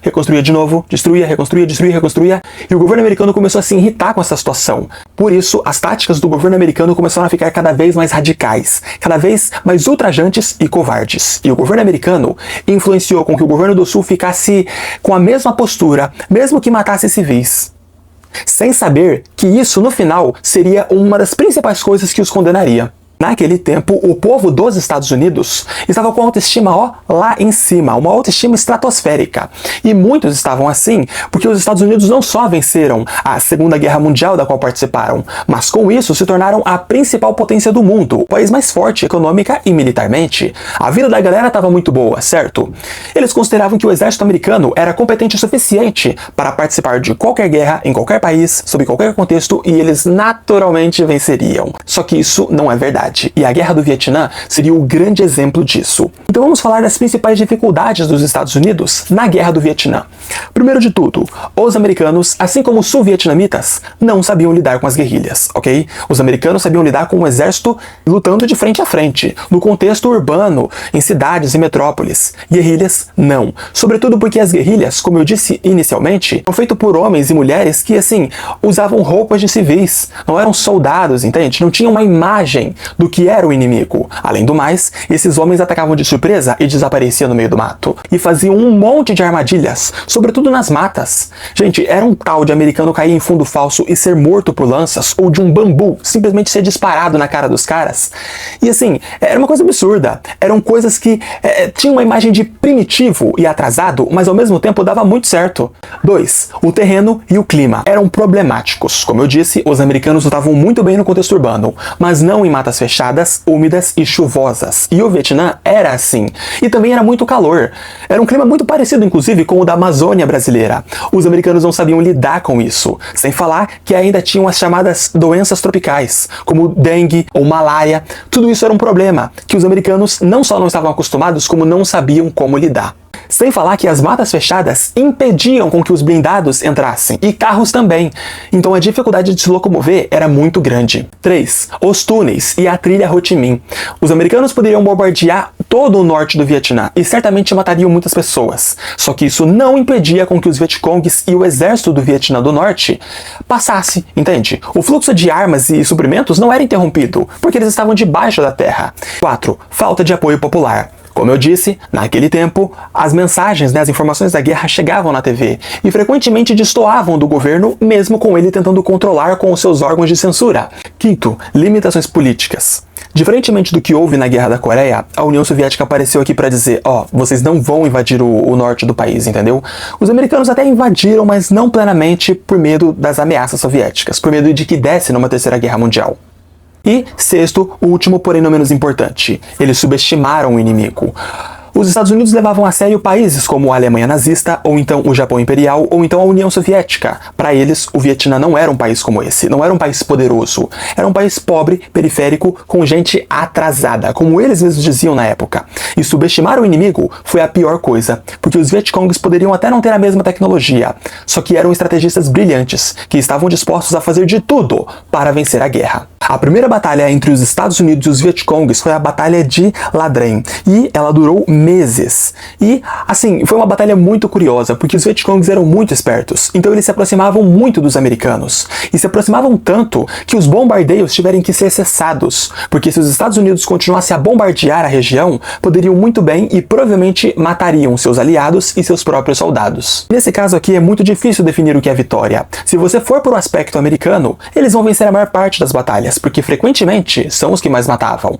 destruía, reconstruía, e o governo americano começou a se irritar com essa situação. Por isso, as táticas do governo americano começaram a ficar cada vez mais radicais, cada vez mais ultrajantes e covardes. E o governo americano influenciou com que o governo do Sul ficasse com a mesma postura, mesmo que matasse civis, sem saber que isso, no final, seria uma das principais coisas que os condenaria. Naquele tempo, o povo dos Estados Unidos estava com a autoestima lá em cima, uma autoestima estratosférica. E muitos estavam assim porque os Estados Unidos não só venceram a Segunda Guerra Mundial da qual participaram, mas com isso se tornaram a principal potência do mundo, o país mais forte econômica e militarmente. A vida da galera estava muito boa, certo? Eles consideravam que o exército americano era competente o suficiente para participar de qualquer guerra, em qualquer país, sob qualquer contexto, e eles naturalmente venceriam. Só que isso não é verdade. E a Guerra do Vietnã seria o grande exemplo disso. Então vamos falar das principais dificuldades dos Estados Unidos na Guerra do Vietnã. Primeiro de tudo, os americanos, assim como os sul-vietnamitas, não sabiam lidar com as guerrilhas, ok? Os americanos sabiam lidar com um exército lutando de frente a frente, no contexto urbano, em cidades e metrópoles. Guerrilhas, não. Sobretudo porque as guerrilhas, como eu disse inicialmente, eram feitas por homens e mulheres que, assim, usavam roupas de civis, não eram soldados, entende? Não tinham uma imagem do que era o inimigo. Além do mais, esses homens atacavam de surpresa e desapareciam no meio do mato. E faziam um monte de armadilhas, sobretudo nas matas. Gente, era um tal de americano cair em fundo falso e ser morto por lanças, ou de um bambu simplesmente ser disparado na cara dos caras. E assim, era uma coisa absurda. Eram coisas que tinham uma imagem de primitivo e atrasado, mas ao mesmo tempo dava muito certo. 2. O terreno e o clima eram problemáticos. Como eu disse, os americanos lutavam muito bem no contexto urbano, mas não em matas fechadas, úmidas e chuvosas. E o Vietnã era assim. E também era muito calor. Era um clima muito parecido, inclusive, com o da Amazônia brasileira. Os americanos não sabiam lidar com isso. Sem falar que ainda tinham as chamadas doenças tropicais, como dengue ou malária. Tudo isso era um problema, que os americanos não só não estavam acostumados, como não sabiam como lidar. Sem falar que as matas fechadas impediam com que os blindados entrassem, e carros também. Então a dificuldade de se locomover era muito grande. 3. Os túneis e a trilha Ho Chi Minh. Os americanos poderiam bombardear todo o norte do Vietnã e certamente matariam muitas pessoas. Só que isso não impedia com que os Vietcongues e o exército do Vietnã do Norte passasse, entende? O fluxo de armas e suprimentos não era interrompido, porque eles estavam debaixo da terra. 4. Falta de apoio popular. Como eu disse, naquele tempo, as mensagens, as informações da guerra chegavam na TV e frequentemente destoavam do governo, mesmo com ele tentando controlar com os seus órgãos de censura. 5. Limitações políticas. Diferentemente do que houve na Guerra da Coreia, a União Soviética apareceu aqui para dizer, vocês não vão invadir o norte do país, entendeu? Os americanos até invadiram, mas não plenamente por medo das ameaças soviéticas, por medo de que desse numa terceira guerra mundial. E, sexto, último, porém não menos importante, eles subestimaram o inimigo. Os Estados Unidos levavam a sério países como a Alemanha nazista, ou então o Japão imperial, ou então a União Soviética. Para eles, o Vietnã não era um país como esse, não era um país poderoso. Era um país pobre, periférico, com gente atrasada, como eles mesmos diziam na época. E subestimar o inimigo foi a pior coisa, porque os Vietcongs poderiam até não ter a mesma tecnologia, só que eram estrategistas brilhantes, que estavam dispostos a fazer de tudo para vencer a guerra. A primeira batalha entre os Estados Unidos e os Vietcongs foi a Batalha de La Dren, e ela durou meses. E, assim, foi uma batalha muito curiosa, porque os Vietcongs eram muito espertos, então eles se aproximavam muito dos americanos, e se aproximavam tanto que os bombardeios tiveram que ser cessados, porque se os Estados Unidos continuassem a bombardear a região, poderiam muito bem e provavelmente matariam seus aliados e seus próprios soldados. Nesse caso aqui é muito difícil definir o que é vitória. Se você for por um aspecto americano, eles vão vencer a maior parte das batalhas, porque frequentemente são os que mais matavam.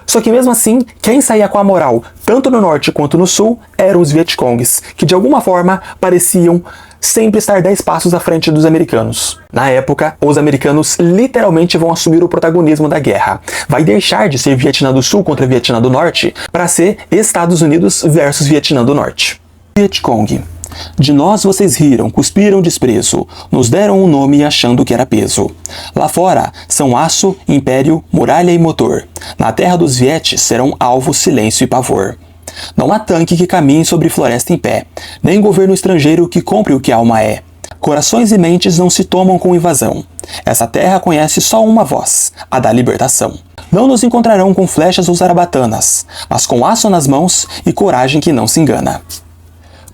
Só que mesmo assim, quem saía com a moral, tanto no norte quanto no sul, eram os Vietcongs, que de alguma forma pareciam sempre estar 10 passos à frente dos americanos. Na época, os americanos literalmente vão assumir o protagonismo da guerra. Vai deixar de ser Vietnã do Sul contra Vietnã do Norte para ser Estados Unidos versus Vietnã do Norte. Vietcong. De nós vocês riram, cuspiram desprezo, nos deram um nome achando que era peso. Lá fora são aço, império, muralha e motor. Na terra dos Vietes serão alvo, silêncio e pavor. Não há tanque que caminhe sobre floresta em pé, nem governo estrangeiro que compre o que a alma é. Corações e mentes não se tomam com invasão. Essa terra conhece só uma voz, a da libertação. Não nos encontrarão com flechas ou zarabatanas, mas com aço nas mãos e coragem que não se engana.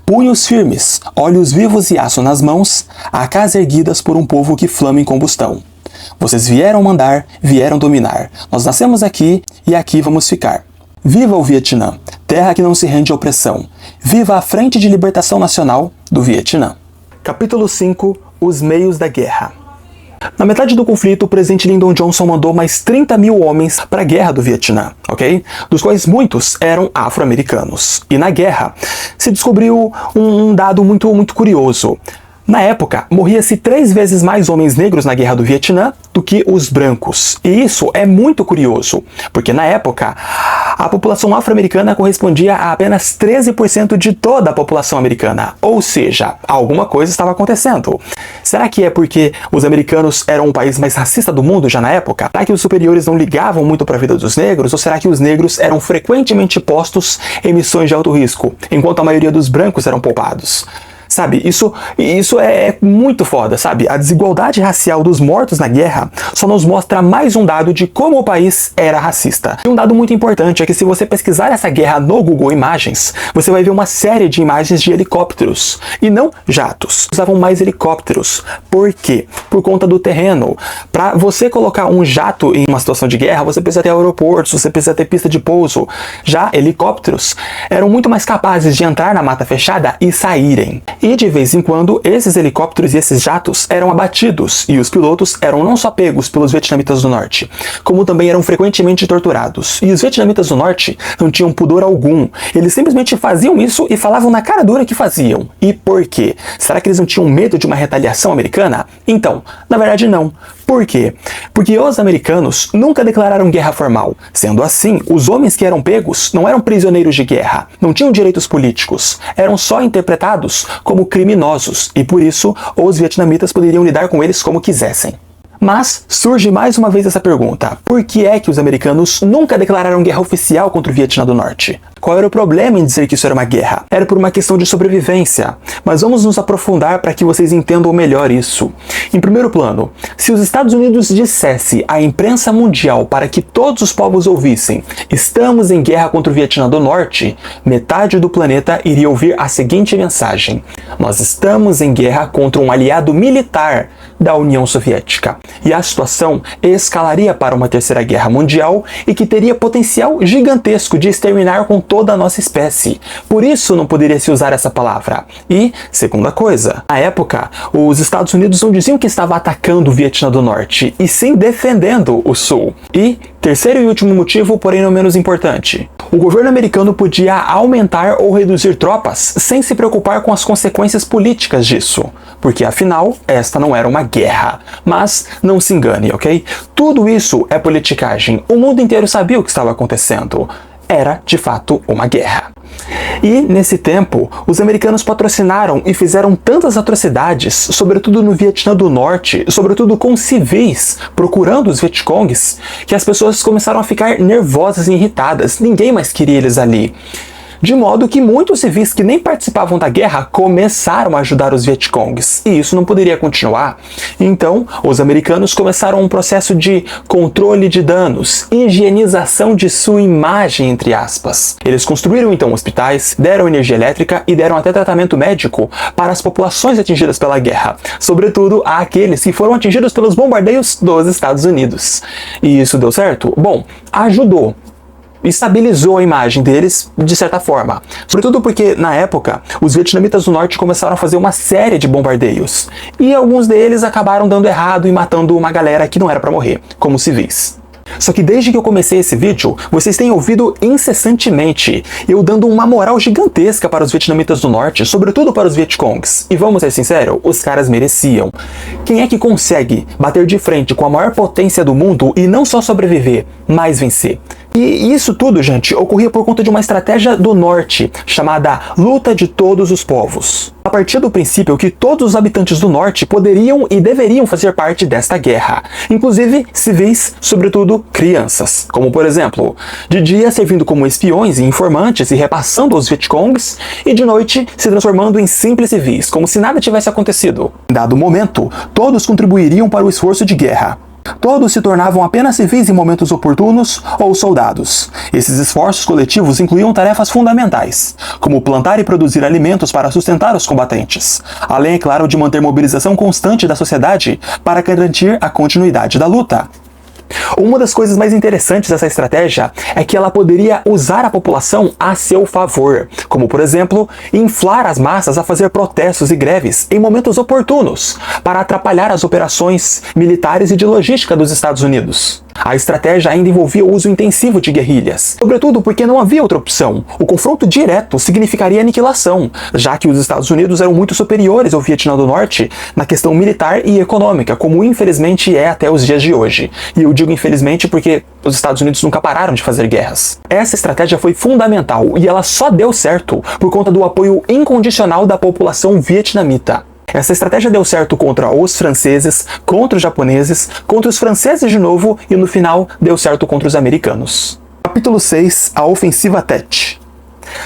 Punhos firmes, olhos vivos e aço nas mãos, a casa erguidas por um povo que flama em combustão. Vocês vieram mandar, vieram dominar. Nós nascemos aqui e aqui vamos ficar. Viva o Vietnã, terra que não se rende à opressão. Viva a Frente de Libertação Nacional do Vietnã. Capítulo 5. Os meios da guerra. Na metade do conflito, o presidente Lyndon Johnson mandou mais 30 mil homens para a guerra do Vietnã, ok? Dos quais muitos eram afro-americanos. E na guerra, se descobriu um dado muito curioso. Na época, morria-se 3 vezes mais homens negros na guerra do Vietnã do que os brancos. E isso é muito curioso, porque na época, a população afro-americana correspondia a apenas 13% de toda a população americana. Ou seja, alguma coisa estava acontecendo. Será que é porque os americanos eram o país mais racista do mundo já na época? Será que os superiores não ligavam muito para a vida dos negros? Ou será que os negros eram frequentemente postos em missões de alto risco, enquanto a maioria dos brancos eram poupados? Sabe, isso é muito foda, sabe? A desigualdade racial dos mortos na guerra só nos mostra mais um dado de como o país era racista. E um dado muito importante é que se você pesquisar essa guerra no Google Imagens, você vai ver uma série de imagens de helicópteros, e não jatos. Usavam mais helicópteros. Por quê? Por conta do terreno. Para você colocar um jato em uma situação de guerra, você precisa ter aeroportos, você precisa ter pista de pouso. Já helicópteros eram muito mais capazes de entrar na mata fechada e saírem. E de vez em quando, esses helicópteros e esses jatos eram abatidos, e os pilotos eram não só pegos pelos vietnamitas do norte, como também eram frequentemente torturados. E os vietnamitas do norte não tinham pudor algum. Eles simplesmente faziam isso e falavam na cara dura que faziam. E por quê? Será que eles não tinham medo de uma retaliação americana? Então, na verdade não. Por quê? Porque os americanos nunca declararam guerra formal. Sendo assim, os homens que eram pegos não eram prisioneiros de guerra, não tinham direitos políticos, eram só interpretados como criminosos, e por isso os vietnamitas poderiam lidar com eles como quisessem. Mas surge mais uma vez essa pergunta: por que é que os americanos nunca declararam guerra oficial contra o Vietnã do Norte? Qual era o problema em dizer que isso era uma guerra? Era por uma questão de sobrevivência. Mas vamos nos aprofundar para que vocês entendam melhor isso. Em primeiro plano, se os Estados Unidos dissesse à imprensa mundial para que todos os povos ouvissem: estamos em guerra contra o Vietnã do Norte, metade do planeta iria ouvir a seguinte mensagem: nós estamos em guerra contra um aliado militar da União Soviética. e a situação escalaria para uma terceira guerra mundial e que teria potencial gigantesco de exterminar com toda a nossa espécie. Por isso não poderia se usar essa palavra. E, segunda coisa, na época, os Estados Unidos não diziam que estava atacando o Vietnã do Norte, e sim defendendo o Sul. E, terceiro e último motivo, porém não menos importante, o governo americano podia aumentar ou reduzir tropas sem se preocupar com as consequências políticas disso, porque afinal, esta não era uma guerra. Mas não se engane, ok? Tudo isso é politicagem. O mundo inteiro sabia o que estava acontecendo. Era, de fato, uma guerra. E, nesse tempo, os americanos patrocinaram e fizeram tantas atrocidades, sobretudo no Vietnã do Norte, sobretudo com civis procurando os Vietcongs, que as pessoas começaram a ficar nervosas e irritadas. Ninguém mais queria eles ali. De modo que muitos civis que nem participavam da guerra começaram a ajudar os Vietcongs, e isso não poderia continuar. Então, os americanos começaram um processo de controle de danos, higienização de sua imagem, entre aspas. Eles construíram então hospitais, deram energia elétrica e deram até tratamento médico para as populações atingidas pela guerra, sobretudo àqueles que foram atingidos pelos bombardeios dos Estados Unidos. E isso deu certo? Bom, ajudou. Estabilizou a imagem deles de certa forma. Sobretudo porque, na época, os vietnamitas do norte começaram a fazer uma série de bombardeios. E alguns deles acabaram dando errado e matando uma galera que não era pra morrer, como civis. Só que desde que eu comecei esse vídeo, vocês têm ouvido incessantemente eu dando uma moral gigantesca para os vietnamitas do norte, sobretudo para os Vietcongs. E vamos ser sinceros, os caras mereciam. Quem é que consegue bater de frente com a maior potência do mundo e não só sobreviver, mas vencer? E isso tudo, gente, ocorria por conta de uma estratégia do norte, chamada Luta de Todos os Povos. A partir do princípio que todos os habitantes do norte poderiam e deveriam fazer parte desta guerra, inclusive civis, sobretudo crianças, como por exemplo, de dia servindo como espiões e informantes e repassando aos Vietcongs, e de noite se transformando em simples civis, como se nada tivesse acontecido. Dado o momento, todos contribuiriam para o esforço de guerra. Todos se tornavam apenas civis em momentos oportunos ou soldados. Esses esforços coletivos incluíam tarefas fundamentais, como plantar e produzir alimentos para sustentar os combatentes, além, é claro, de manter mobilização constante da sociedade para garantir a continuidade da luta. Uma das coisas mais interessantes dessa estratégia é que ela poderia usar a população a seu favor, como por exemplo, inflar as massas a fazer protestos e greves em momentos oportunos, para atrapalhar as operações militares e de logística dos Estados Unidos. A estratégia ainda envolvia o uso intensivo de guerrilhas, sobretudo porque não havia outra opção. O confronto direto significaria aniquilação, já que os Estados Unidos eram muito superiores ao Vietnã do Norte na questão militar e econômica, como infelizmente é até os dias de hoje. E eu digo infelizmente porque os Estados Unidos nunca pararam de fazer guerras. Essa estratégia foi fundamental e ela só deu certo por conta do apoio incondicional da população vietnamita. Essa estratégia deu certo contra os franceses, contra os japoneses, contra os franceses de novo e no final deu certo contra os americanos. Capítulo 6. A Ofensiva Tet.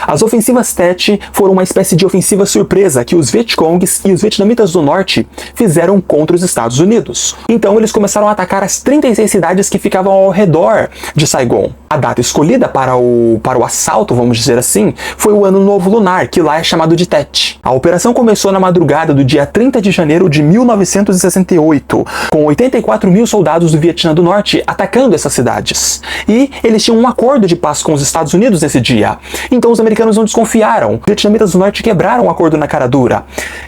As ofensivas Tet foram uma espécie de ofensiva surpresa que os Vietcongs e os vietnamitas do norte fizeram contra os Estados Unidos. Então eles começaram a atacar as 36 cidades que ficavam ao redor de Saigon. A data escolhida para o assalto, vamos dizer assim, foi o Ano Novo Lunar, que lá é chamado de Tet. A operação começou na madrugada do dia 30 de janeiro de 1968, com 84 mil soldados do Vietnã do Norte atacando essas cidades. E eles tinham um acordo de paz com os Estados Unidos nesse dia. Então os americanos não desconfiaram. Os vietnamitas do norte quebraram o acordo na cara dura.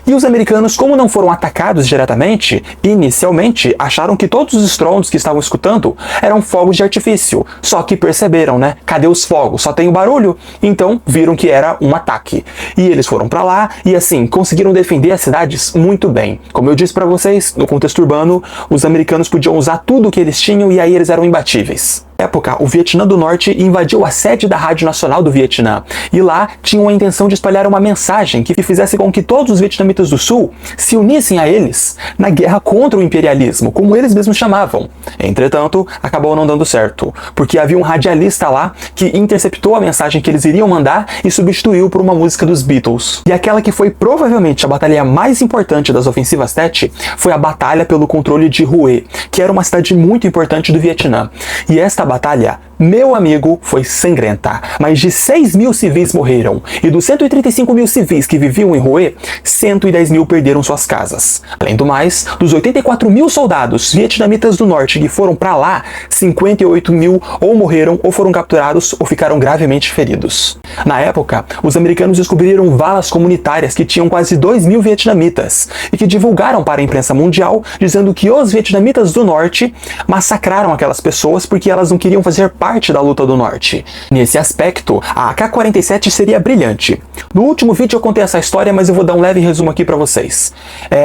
E os americanos, como não foram atacados diretamente, inicialmente acharam que todos os estrondos que estavam escutando eram fogos de artifício. Só que perceberam, né? Cadê os fogos? Só tem o barulho? Então viram que era um ataque. E eles foram pra lá e assim, conseguiram defender as cidades muito bem. Como eu disse pra vocês, no contexto urbano, os americanos podiam usar tudo o que eles tinham e aí eles eram imbatíveis. Na época, o Vietnã do Norte invadiu a sede da Rádio Nacional do Vietnã e lá tinham a intenção de espalhar uma mensagem que fizesse com que todos os vietnamitas do Sul se unissem a eles na guerra contra o imperialismo, como eles mesmos chamavam. Entretanto, acabou não dando certo, porque havia um radialista lá que interceptou a mensagem que eles iriam mandar e substituiu por uma música dos Beatles. E aquela que foi provavelmente a batalha mais importante das ofensivas Tet foi a batalha pelo controle de Hue, que era uma cidade muito importante do Vietnã. E esta batalha Meu amigo, foi sangrenta. Mais de 6 mil civis morreram, e dos 135 mil civis que viviam em Hue, 110 mil perderam suas casas. Além do mais, dos 84 mil soldados vietnamitas do norte que foram para lá, 58 mil ou morreram, ou foram capturados, ou ficaram gravemente feridos. Na época, os americanos descobriram valas comunitárias que tinham quase 2 mil vietnamitas, e que divulgaram para a imprensa mundial, dizendo que os vietnamitas do norte massacraram aquelas pessoas porque elas não queriam fazer parte da luta do norte. Nesse aspecto, a AK-47 seria brilhante. No último vídeo eu contei essa história, mas eu vou dar um leve resumo aqui para vocês.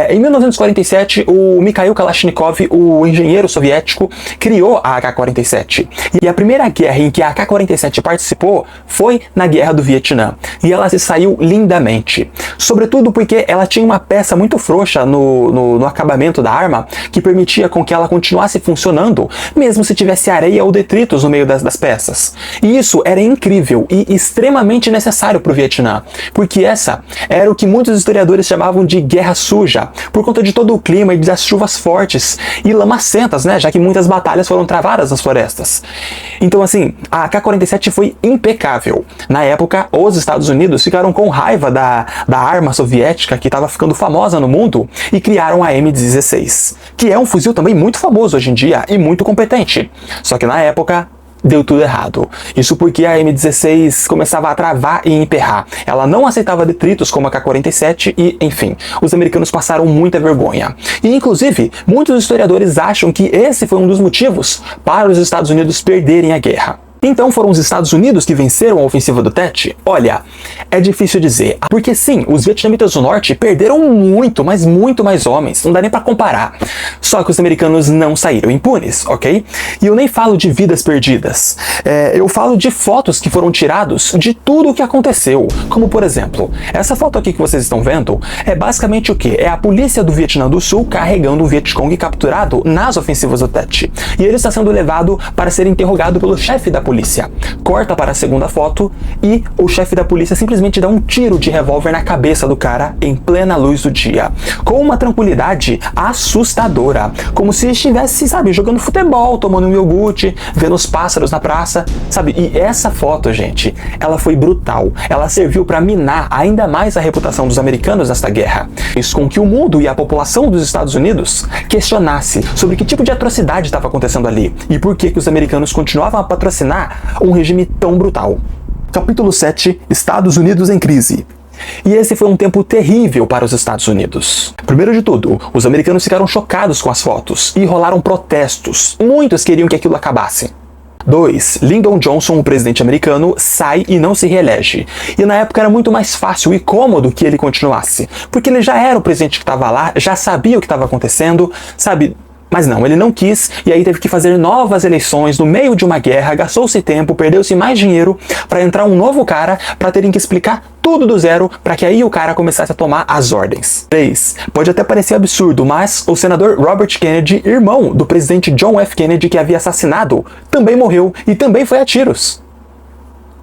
Em 1947, o Mikhail Kalashnikov, o engenheiro soviético, criou a AK-47. E a primeira guerra em que a AK-47 participou foi na Guerra do Vietnã. E ela se saiu lindamente. Sobretudo porque ela tinha uma peça muito frouxa no acabamento da arma, que permitia com que ela continuasse funcionando, mesmo se tivesse areia ou detritos no meio das peças. E isso era incrível e extremamente necessário para o Vietnã, porque essa era o que muitos historiadores chamavam de guerra suja, por conta de todo o clima e das chuvas fortes e lamacentas, né, já que muitas batalhas foram travadas nas florestas. Então assim, a AK-47 foi impecável. Na época, os Estados Unidos ficaram com raiva da arma soviética que estava ficando famosa no mundo e criaram a M16, que é um fuzil também muito famoso hoje em dia e muito competente. Só que na época, deu tudo errado. Isso porque a M16 começava a travar e emperrar. Ela não aceitava detritos como a AK-47 e, enfim, os americanos passaram muita vergonha. E, inclusive, muitos historiadores acham que esse foi um dos motivos para os Estados Unidos perderem a guerra. Então foram os Estados Unidos que venceram a ofensiva do Tet? Olha, é difícil dizer, porque sim, os vietnamitas do norte perderam muito, mas muito mais homens, não dá nem pra comparar. Só que os americanos não saíram impunes, ok? E eu nem falo de vidas perdidas, eu falo de fotos que foram tirados de tudo o que aconteceu. Como por exemplo, essa foto aqui que vocês estão vendo é basicamente o que? É a polícia do Vietnã do Sul carregando o Vietcong capturado nas ofensivas do Tet. E ele está sendo levado para ser interrogado pelo chefe da polícia. Corta para a segunda foto e o chefe da polícia simplesmente dá um tiro de revólver na cabeça do cara em plena luz do dia, com uma tranquilidade assustadora, como se estivesse, sabe, jogando futebol, tomando um iogurte, vendo os pássaros na praça, sabe? E essa foto, gente, ela foi brutal. Ela serviu para minar ainda mais a reputação dos americanos nesta guerra. Isso com que o mundo e a população dos Estados Unidos questionasse sobre que tipo de atrocidade estava acontecendo ali e por que os americanos continuavam a patrocinar um regime tão brutal. Capítulo 7. Estados Unidos em crise. E esse foi um tempo terrível para os Estados Unidos. Primeiro de tudo, os americanos ficaram chocados com as fotos e rolaram protestos. Muitos queriam que aquilo acabasse. 2. Lyndon Johnson, o presidente americano, sai e não se reelege. E na época era muito mais fácil e cômodo que ele continuasse, porque ele já era o presidente que estava lá, já sabia o que estava acontecendo, sabe? Mas não, ele não quis e aí teve que fazer novas eleições no meio de uma guerra, gastou-se tempo, perdeu-se mais dinheiro para entrar um novo cara, para terem que explicar tudo do zero, para que aí o cara começasse a tomar as ordens. 3. Pode até parecer absurdo, mas o senador Robert Kennedy, irmão do presidente John F. Kennedy que havia assassinado, também morreu e também foi a tiros.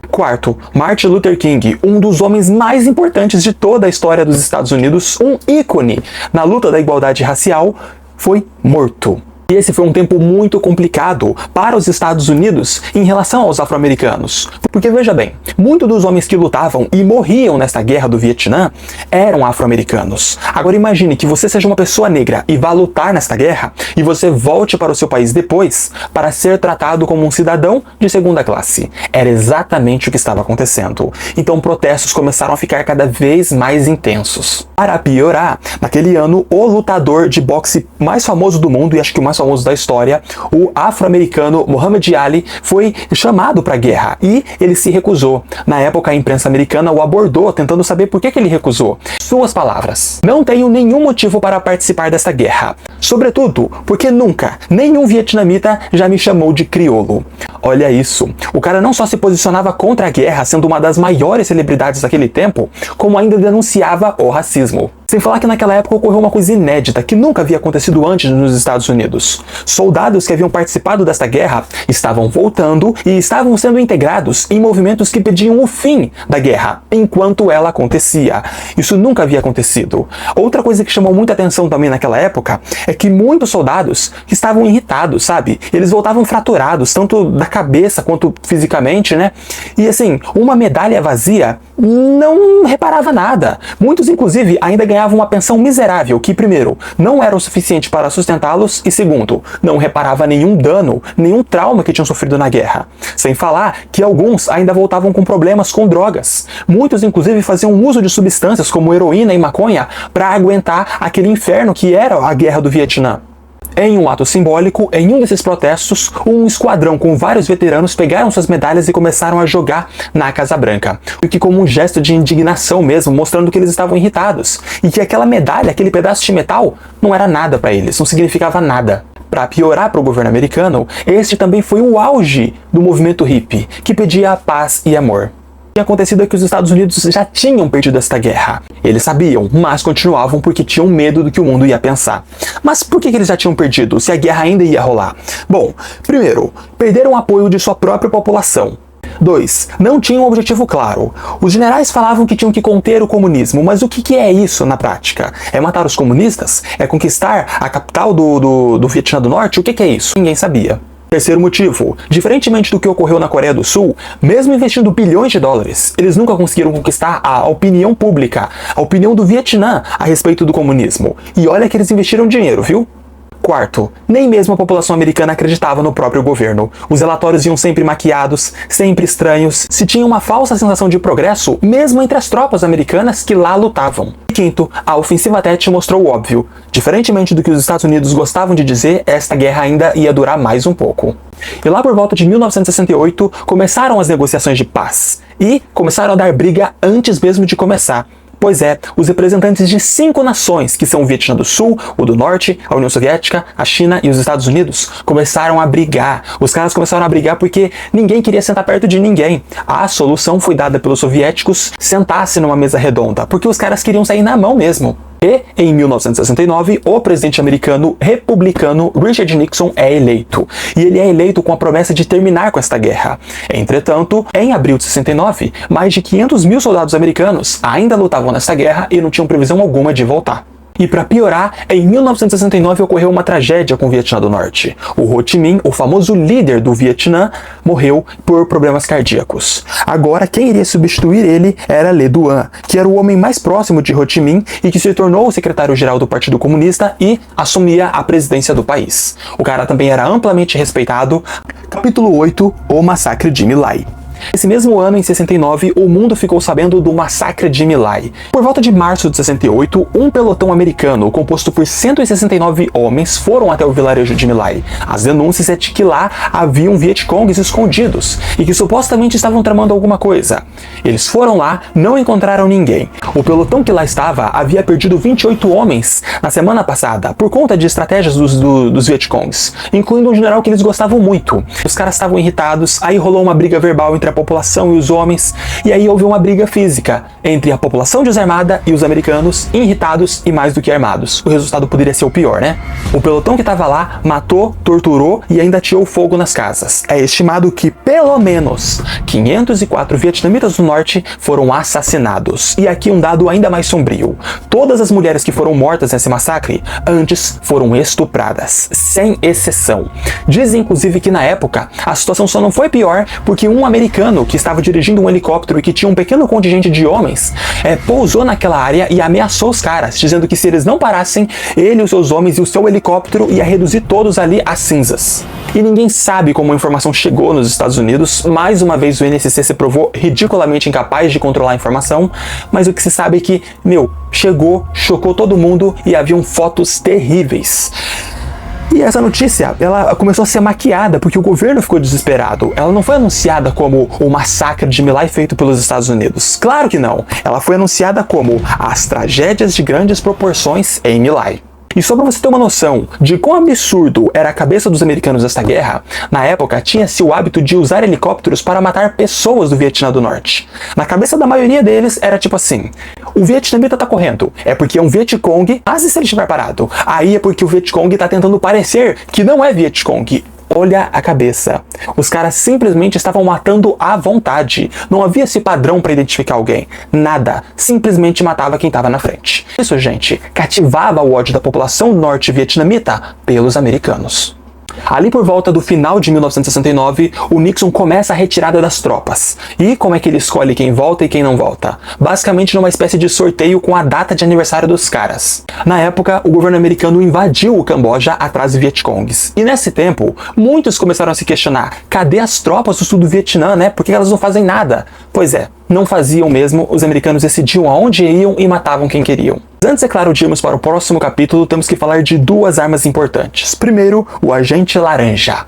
4. Martin Luther King, um dos homens mais importantes de toda a história dos Estados Unidos, um ícone na luta da igualdade racial, foi morto. E esse foi um tempo muito complicado para os Estados Unidos em relação aos afro-americanos. Porque veja bem, muitos dos homens que lutavam e morriam nesta guerra do Vietnã eram afro-americanos. Agora imagine que você seja uma pessoa negra e vá lutar nesta guerra e você volte para o seu país depois para ser tratado como um cidadão de segunda classe. Era exatamente o que estava acontecendo. Então protestos começaram a ficar cada vez mais intensos. Para piorar, naquele ano, o lutador de boxe mais famoso do mundo e acho que o mais famoso da história, o afro-americano Muhammad Ali, foi chamado para a guerra e ele se recusou. Na época, a imprensa americana o abordou, tentando saber por que ele recusou. Suas palavras: "Não tenho nenhum motivo para participar desta guerra. Sobretudo, porque nunca, nenhum vietnamita já me chamou de crioulo." Olha isso. O cara não só se posicionava contra a guerra, sendo uma das maiores celebridades daquele tempo, como ainda denunciava o racismo. Sem falar que naquela época ocorreu uma coisa inédita que nunca havia acontecido antes nos Estados Unidos. Soldados que haviam participado desta guerra estavam voltando e estavam sendo integrados em movimentos que pediam o fim da guerra enquanto ela acontecia. Isso nunca havia acontecido. Outra coisa que chamou muita atenção também naquela época é que muitos soldados estavam irritados, sabe? Eles voltavam fraturados, tanto da cabeça quanto fisicamente, né? E assim, uma medalha vazia não reparava nada. Muitos, inclusive, ainda ganhavam uma pensão miserável que, primeiro, não era o suficiente para sustentá-los e, segundo, não reparava nenhum dano, nenhum trauma que tinham sofrido na guerra. Sem falar que alguns ainda voltavam com problemas com drogas. Muitos, inclusive, faziam uso de substâncias como heroína e maconha para aguentar aquele inferno que era a Guerra do Vietnã. Em um ato simbólico, em um desses protestos, um esquadrão com vários veteranos pegaram suas medalhas e começaram a jogar na Casa Branca. O que como um gesto de indignação mesmo, mostrando que eles estavam irritados. E que aquela medalha, aquele pedaço de metal, não era nada para eles, não significava nada. Para piorar para o governo americano, este também foi o auge do movimento hippie, que pedia paz e amor. O que tinha acontecido é que os Estados Unidos já tinham perdido esta guerra. Eles sabiam, mas continuavam porque tinham medo do que o mundo ia pensar. Mas por que eles já tinham perdido, se a guerra ainda ia rolar? Bom, primeiro, perderam o apoio de sua própria população. 2. Não tinham um objetivo claro. Os generais falavam que tinham que conter o comunismo, mas o que é isso na prática? É matar os comunistas? É conquistar a capital do Vietnã do Norte? O que é isso? Ninguém sabia. Terceiro motivo, diferentemente do que ocorreu na Coreia do Sul, mesmo investindo bilhões de dólares, eles nunca conseguiram conquistar a opinião pública, a opinião do Vietnã a respeito do comunismo. E olha que eles investiram dinheiro, viu? Quarto, nem mesmo a população americana acreditava no próprio governo. Os relatórios iam sempre maquiados, sempre estranhos. Se tinha uma falsa sensação de progresso, mesmo entre as tropas americanas que lá lutavam. E quinto, a ofensiva Tet mostrou o óbvio. Diferentemente do que os Estados Unidos gostavam de dizer, esta guerra ainda ia durar mais um pouco. E lá por volta de 1968, começaram as negociações de paz. E começaram a dar briga antes mesmo de começar. Pois é, os representantes de 5 nações, que são o Vietnã do Sul, o do Norte, a União Soviética, a China e os Estados Unidos, começaram a brigar. Os caras começaram a brigar porque ninguém queria sentar perto de ninguém. A solução foi dada pelos soviéticos sentar-se numa mesa redonda, porque os caras queriam sair na mão mesmo. E, em 1969, o presidente americano republicano Richard Nixon é eleito. E ele é eleito com a promessa de terminar com esta guerra. Entretanto, em abril de 69, mais de 500 mil soldados americanos ainda lutavam nesta guerra e não tinham previsão alguma de voltar. E para piorar, em 1969 ocorreu uma tragédia com o Vietnã do Norte. O Ho Chi Minh, o famoso líder do Vietnã, morreu por problemas cardíacos. Agora, quem iria substituir ele era Le Duan, que era o homem mais próximo de Ho Chi Minh e que se tornou o secretário-geral do Partido Comunista e assumia a presidência do país. O cara também era amplamente respeitado. Capítulo 8, o massacre de My Lai. Esse mesmo ano, em 69, o mundo ficou sabendo do massacre de My Lai. Por volta de março de 68, um pelotão americano, composto por 169 homens, foram até o vilarejo de My Lai. As denúncias é de que lá haviam Vietcongs escondidos e que supostamente estavam tramando alguma coisa. Eles foram lá, não encontraram ninguém. O pelotão que lá estava havia perdido 28 homens na semana passada, por conta de estratégias dos Vietcongs, incluindo um general que eles gostavam muito. Os caras estavam irritados, aí rolou uma briga verbal entre a população e os homens, e aí houve uma briga física entre a população desarmada e os americanos irritados e mais do que armados. O resultado poderia ser o pior, né? O pelotão que estava lá matou, torturou e ainda atirou fogo nas casas. É estimado que pelo menos 504 vietnamitas do norte foram assassinados. E aqui um dado ainda mais sombrio. Todas as mulheres que foram mortas nesse massacre antes foram estupradas, sem exceção. Dizem inclusive que na época a situação só não foi pior porque um americano que estava dirigindo um helicóptero e que tinha um pequeno contingente de homens, pousou naquela área e ameaçou os caras, dizendo que se eles não parassem, ele, os seus homens e o seu helicóptero ia reduzir todos ali a cinzas. E ninguém sabe como a informação chegou nos Estados Unidos. Mais uma vez o NSC se provou ridiculamente incapaz de controlar a informação, mas o que se sabe é que, chegou, chocou todo mundo e haviam fotos terríveis. E essa notícia, ela começou a ser maquiada porque o governo ficou desesperado. Ela não foi anunciada como o massacre de My Lai feito pelos Estados Unidos. Claro que não. Ela foi anunciada como as tragédias de grandes proporções em My Lai. E só para você ter uma noção de quão absurdo era a cabeça dos americanos nesta guerra, na época tinha-se o hábito de usar helicópteros para matar pessoas do Vietnã do Norte. Na cabeça da maioria deles era tipo assim: o vietnamita tá correndo, é porque é um Vietcong, mas e se ele estiver parado? Aí é porque o Vietcong tá tentando parecer que não é Vietcong. Olha a cabeça. Os caras simplesmente estavam matando à vontade. Não havia esse padrão para identificar alguém. Nada. Simplesmente matava quem estava na frente. Isso, gente, cativava o ódio da população norte-vietnamita pelos americanos. Ali por volta do final de 1969, o Nixon começa a retirada das tropas. E como é que ele escolhe quem volta e quem não volta? Basicamente numa espécie de sorteio com a data de aniversário dos caras. Na época, o governo americano invadiu o Camboja atrás de Vietcongs. E nesse tempo, muitos começaram a se questionar: cadê as tropas do sul do Vietnã, né? Por que elas não fazem nada? Pois é, não faziam mesmo, os americanos decidiam aonde iam e matavam quem queriam. Antes, é claro, de irmos para o próximo capítulo, temos que falar de duas armas importantes. Primeiro, o agente laranja.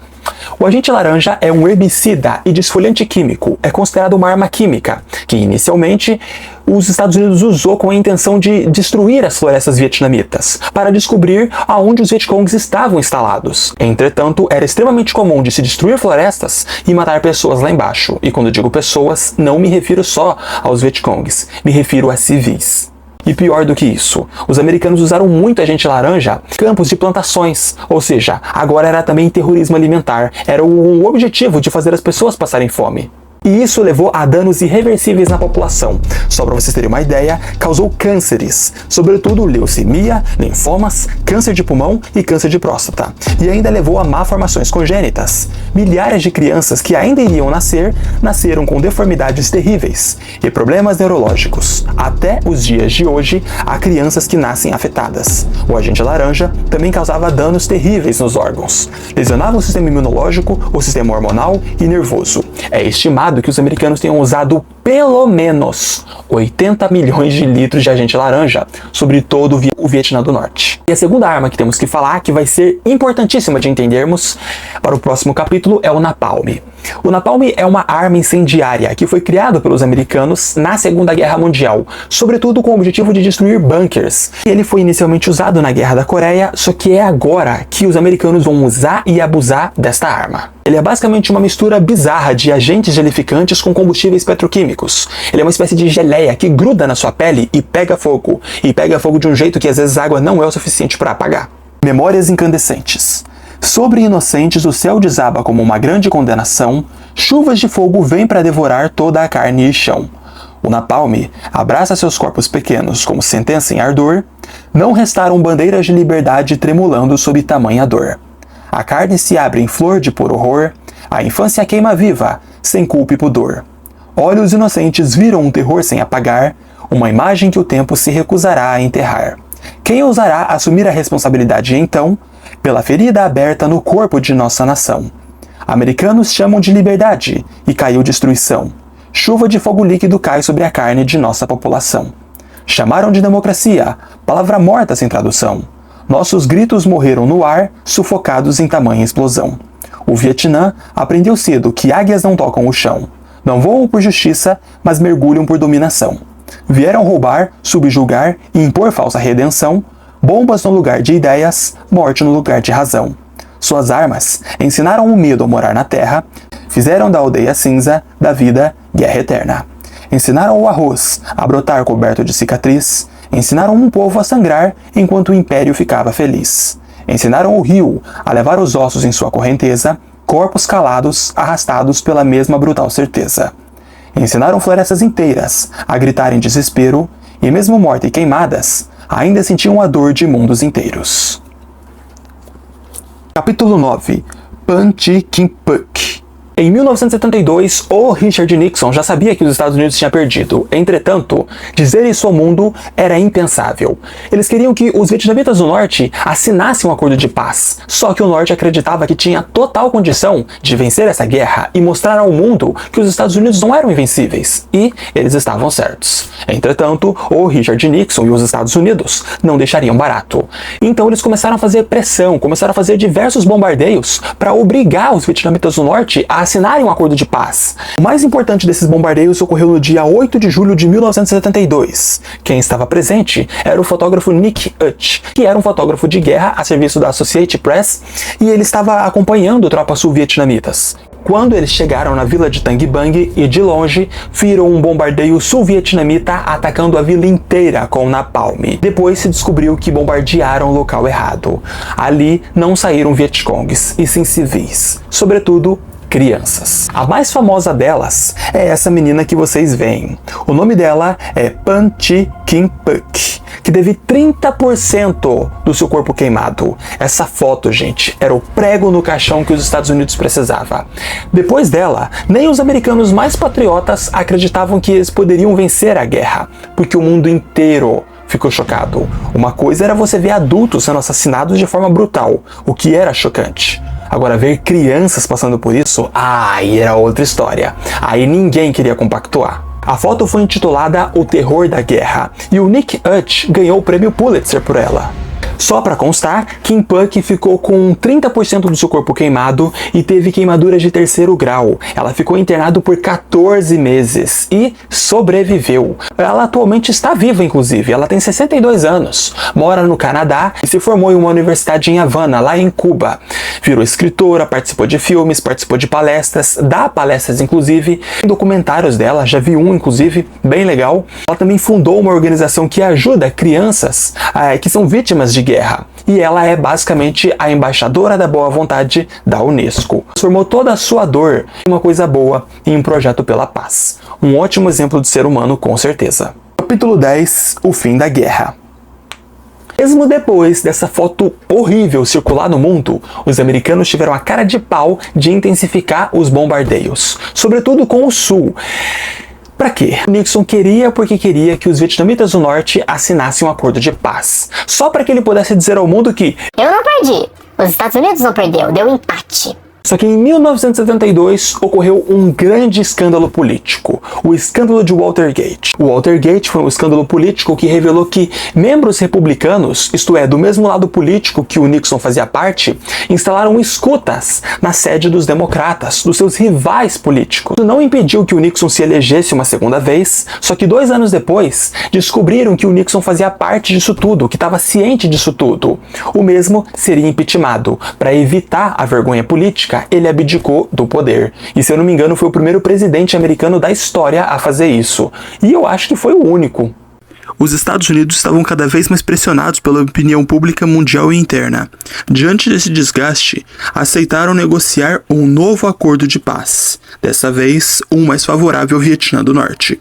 O agente laranja é um herbicida e desfoliante químico. É considerado uma arma química, que inicialmente os Estados Unidos usou com a intenção de destruir as florestas vietnamitas, para descobrir aonde os Vietcongs estavam instalados. Entretanto, era extremamente comum de se destruir florestas e matar pessoas lá embaixo. E quando digo pessoas, não me refiro só aos Vietcongs, me refiro a civis. E pior do que isso, os americanos usaram muito agente laranja em campos de plantações, ou seja, agora era também terrorismo alimentar, era o objetivo de fazer as pessoas passarem fome. E isso levou a danos irreversíveis na população. Só para vocês terem uma ideia, causou cânceres, sobretudo leucemia, linfomas, câncer de pulmão e câncer de próstata. E ainda levou a malformações congênitas. Milhares de crianças que ainda iriam nascer, nasceram com deformidades terríveis e problemas neurológicos. Até os dias de hoje, há crianças que nascem afetadas. O agente laranja também causava danos terríveis nos órgãos. Lesionava o sistema imunológico, o sistema hormonal e nervoso. É estimado que os americanos tenham usado pelo menos 80 milhões de litros de agente laranja sobre todo o Vietnã do Norte. E a segunda arma que temos que falar, que vai ser importantíssima de entendermos para o próximo capítulo, é o napalm. O napalm é uma arma incendiária que foi criada pelos americanos na Segunda Guerra Mundial, sobretudo com o objetivo de destruir bunkers. Ele foi inicialmente usado na Guerra da Coreia, só que é agora que os americanos vão usar e abusar desta arma. Ele é basicamente uma mistura bizarra de agentes gelificantes com combustíveis petroquímicos. Ele é uma espécie de geleia que gruda na sua pele e pega fogo. E pega fogo de um jeito que às vezes a água não é o suficiente para apagar. Memórias incandescentes. Sobre inocentes o céu desaba como uma grande condenação, chuvas de fogo vêm para devorar toda a carne e chão. O napalm abraça seus corpos pequenos como sentença em ardor, não restaram bandeiras de liberdade tremulando sob tamanha dor. A carne se abre em flor de puro horror, a infância queima viva, sem culpa e pudor. Olhos inocentes viram um terror sem apagar, uma imagem que o tempo se recusará a enterrar. Quem ousará assumir a responsabilidade então, pela ferida aberta no corpo de nossa nação? Americanos chamam de liberdade, e caiu destruição. Chuva de fogo líquido cai sobre a carne de nossa população. Chamaram de democracia, palavra morta sem tradução. Nossos gritos morreram no ar, sufocados em tamanha explosão. O Vietnã aprendeu cedo que águias não tocam o chão. Não voam por justiça, mas mergulham por dominação. Vieram roubar, subjugar e impor falsa redenção, bombas no lugar de ideias, morte no lugar de razão. Suas armas ensinaram o medo a morar na terra, fizeram da aldeia cinza, da vida, guerra eterna. Ensinaram o arroz a brotar coberto de cicatriz, ensinaram um povo a sangrar enquanto o império ficava feliz. Ensinaram o rio a levar os ossos em sua correnteza, corpos calados, arrastados pela mesma brutal certeza. Ensinaram florestas inteiras a gritar em desespero, e mesmo mortas e queimadas, ainda sentiam a dor de mundos inteiros. Capítulo 9. Pan Chi Kin Phuc. Em 1972, o Richard Nixon já sabia que os Estados Unidos tinham perdido. Entretanto, dizer isso ao mundo era impensável. Eles queriam que os vietnamitas do Norte assinassem um acordo de paz. Só que o Norte acreditava que tinha total condição de vencer essa guerra e mostrar ao mundo que os Estados Unidos não eram invencíveis. E eles estavam certos. Entretanto, o Richard Nixon e os Estados Unidos não deixariam barato. Então eles começaram a fazer pressão, começaram a fazer diversos bombardeios para obrigar os vietnamitas do Norte a assinarem um acordo de paz. O mais importante desses bombardeios ocorreu no dia 8 de julho de 1972. Quem estava presente era o fotógrafo Nick Hutch, que era um fotógrafo de guerra a serviço da Associated Press, e ele estava acompanhando tropas sul-vietnamitas. Quando eles chegaram na vila de Tang Bang e de longe viram um bombardeio sul-vietnamita atacando a vila inteira com napalm. Depois se descobriu que bombardearam o local errado. Ali não saíram Vietcongs, e sim civis, sobretudo crianças. A mais famosa delas é essa menina que vocês veem. O nome dela é Pan Chi Kin Phuc, que teve 30% do seu corpo queimado. Essa foto, gente, era o prego no caixão que os Estados Unidos precisava. Depois dela, nem os americanos mais patriotas acreditavam que eles poderiam vencer a guerra, porque o mundo inteiro ficou chocado. Uma coisa era você ver adultos sendo assassinados de forma brutal, o que era chocante. Agora, ver crianças passando por isso, aí era outra história. Aí ninguém queria compactuar. A foto foi intitulada O Terror da Guerra, e o Nick Hutch ganhou o prêmio Pulitzer por ela. Só para constar, Kin Phuc ficou com 30% do seu corpo queimado e teve queimaduras de 3º grau. Ela ficou internada por 14 meses e sobreviveu. Ela atualmente está viva, inclusive. Ela tem 62 anos, mora no Canadá e se formou em uma universidade em Havana, lá em Cuba. Virou escritora, participou de filmes, participou de palestras, dá palestras inclusive, tem documentários dela, já vi um inclusive, bem legal. Ela também fundou uma organização que ajuda crianças que são vítimas de guerra. E ela é basicamente a embaixadora da boa vontade da Unesco. Transformou toda a sua dor em uma coisa boa e em um projeto pela paz. Um ótimo exemplo de ser humano, com certeza. Capítulo 10. O fim da guerra. Mesmo depois dessa foto horrível circular no mundo, os americanos tiveram a cara de pau de intensificar os bombardeios, sobretudo com o Sul. Pra quê? Nixon queria porque queria que os vietnamitas do norte assinassem um acordo de paz. Só para que ele pudesse dizer ao mundo que eu não perdi, os Estados Unidos não perdeu, deu empate. Só que em 1972 ocorreu um grande escândalo político, o escândalo de Watergate. O Watergate foi um escândalo político que revelou que membros republicanos, isto é, do mesmo lado político que o Nixon fazia parte, instalaram escutas na sede dos democratas, dos seus rivais políticos. Isso não impediu que o Nixon se elegesse uma segunda vez, só que 2 anos depois descobriram que o Nixon fazia parte disso tudo, que estava ciente disso tudo. O mesmo seria impeachmentado. Para evitar a vergonha política, ele abdicou do poder. E se eu não me engano, foi o primeiro presidente americano da história a fazer isso. E eu acho que foi o único. Os Estados Unidos estavam cada vez mais pressionados pela opinião pública mundial e interna. Diante desse desgaste, aceitaram negociar um novo acordo de paz. Dessa vez, um mais favorável ao Vietnã do Norte.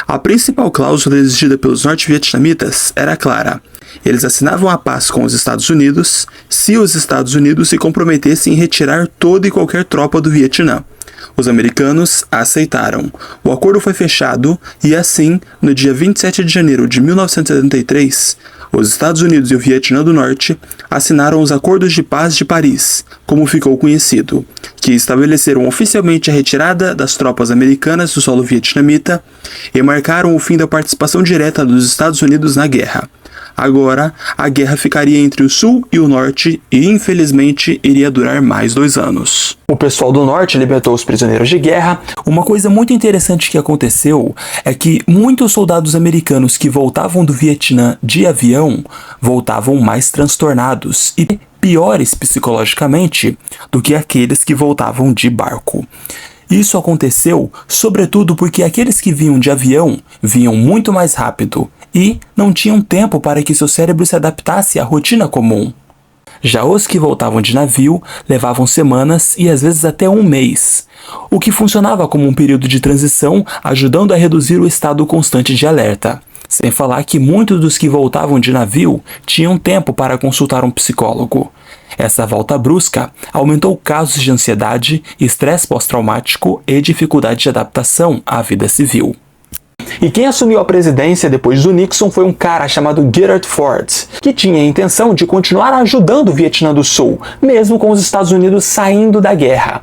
A principal cláusula exigida pelos norte-vietnamitas era clara. Eles assinavam a paz com os Estados Unidos se os Estados Unidos se comprometessem em retirar toda e qualquer tropa do Vietnã. Os americanos aceitaram. O acordo foi fechado e assim, no dia 27 de janeiro de 1973, os Estados Unidos e o Vietnã do Norte assinaram os Acordos de Paz de Paris, como ficou conhecido, que estabeleceram oficialmente a retirada das tropas americanas do solo vietnamita e marcaram o fim da participação direta dos Estados Unidos na guerra. Agora, a guerra ficaria entre o Sul e o Norte e, infelizmente, iria durar mais 2 anos. O pessoal do Norte libertou os prisioneiros de guerra. Uma coisa muito interessante que aconteceu é que muitos soldados americanos que voltavam do Vietnã de avião voltavam mais transtornados e piores psicologicamente do que aqueles que voltavam de barco. Isso aconteceu, sobretudo porque aqueles que vinham de avião vinham muito mais rápido e não tinham tempo para que seu cérebro se adaptasse à rotina comum. Já os que voltavam de navio levavam semanas e às vezes até 1 mês, o que funcionava como um período de transição, ajudando a reduzir o estado constante de alerta. Sem falar que muitos dos que voltavam de navio tinham tempo para consultar um psicólogo. Essa volta brusca aumentou casos de ansiedade, estresse pós-traumático e dificuldade de adaptação à vida civil. E quem assumiu a presidência depois do Nixon foi um cara chamado Gerald Ford, que tinha a intenção de continuar ajudando o Vietnã do Sul, mesmo com os Estados Unidos saindo da guerra.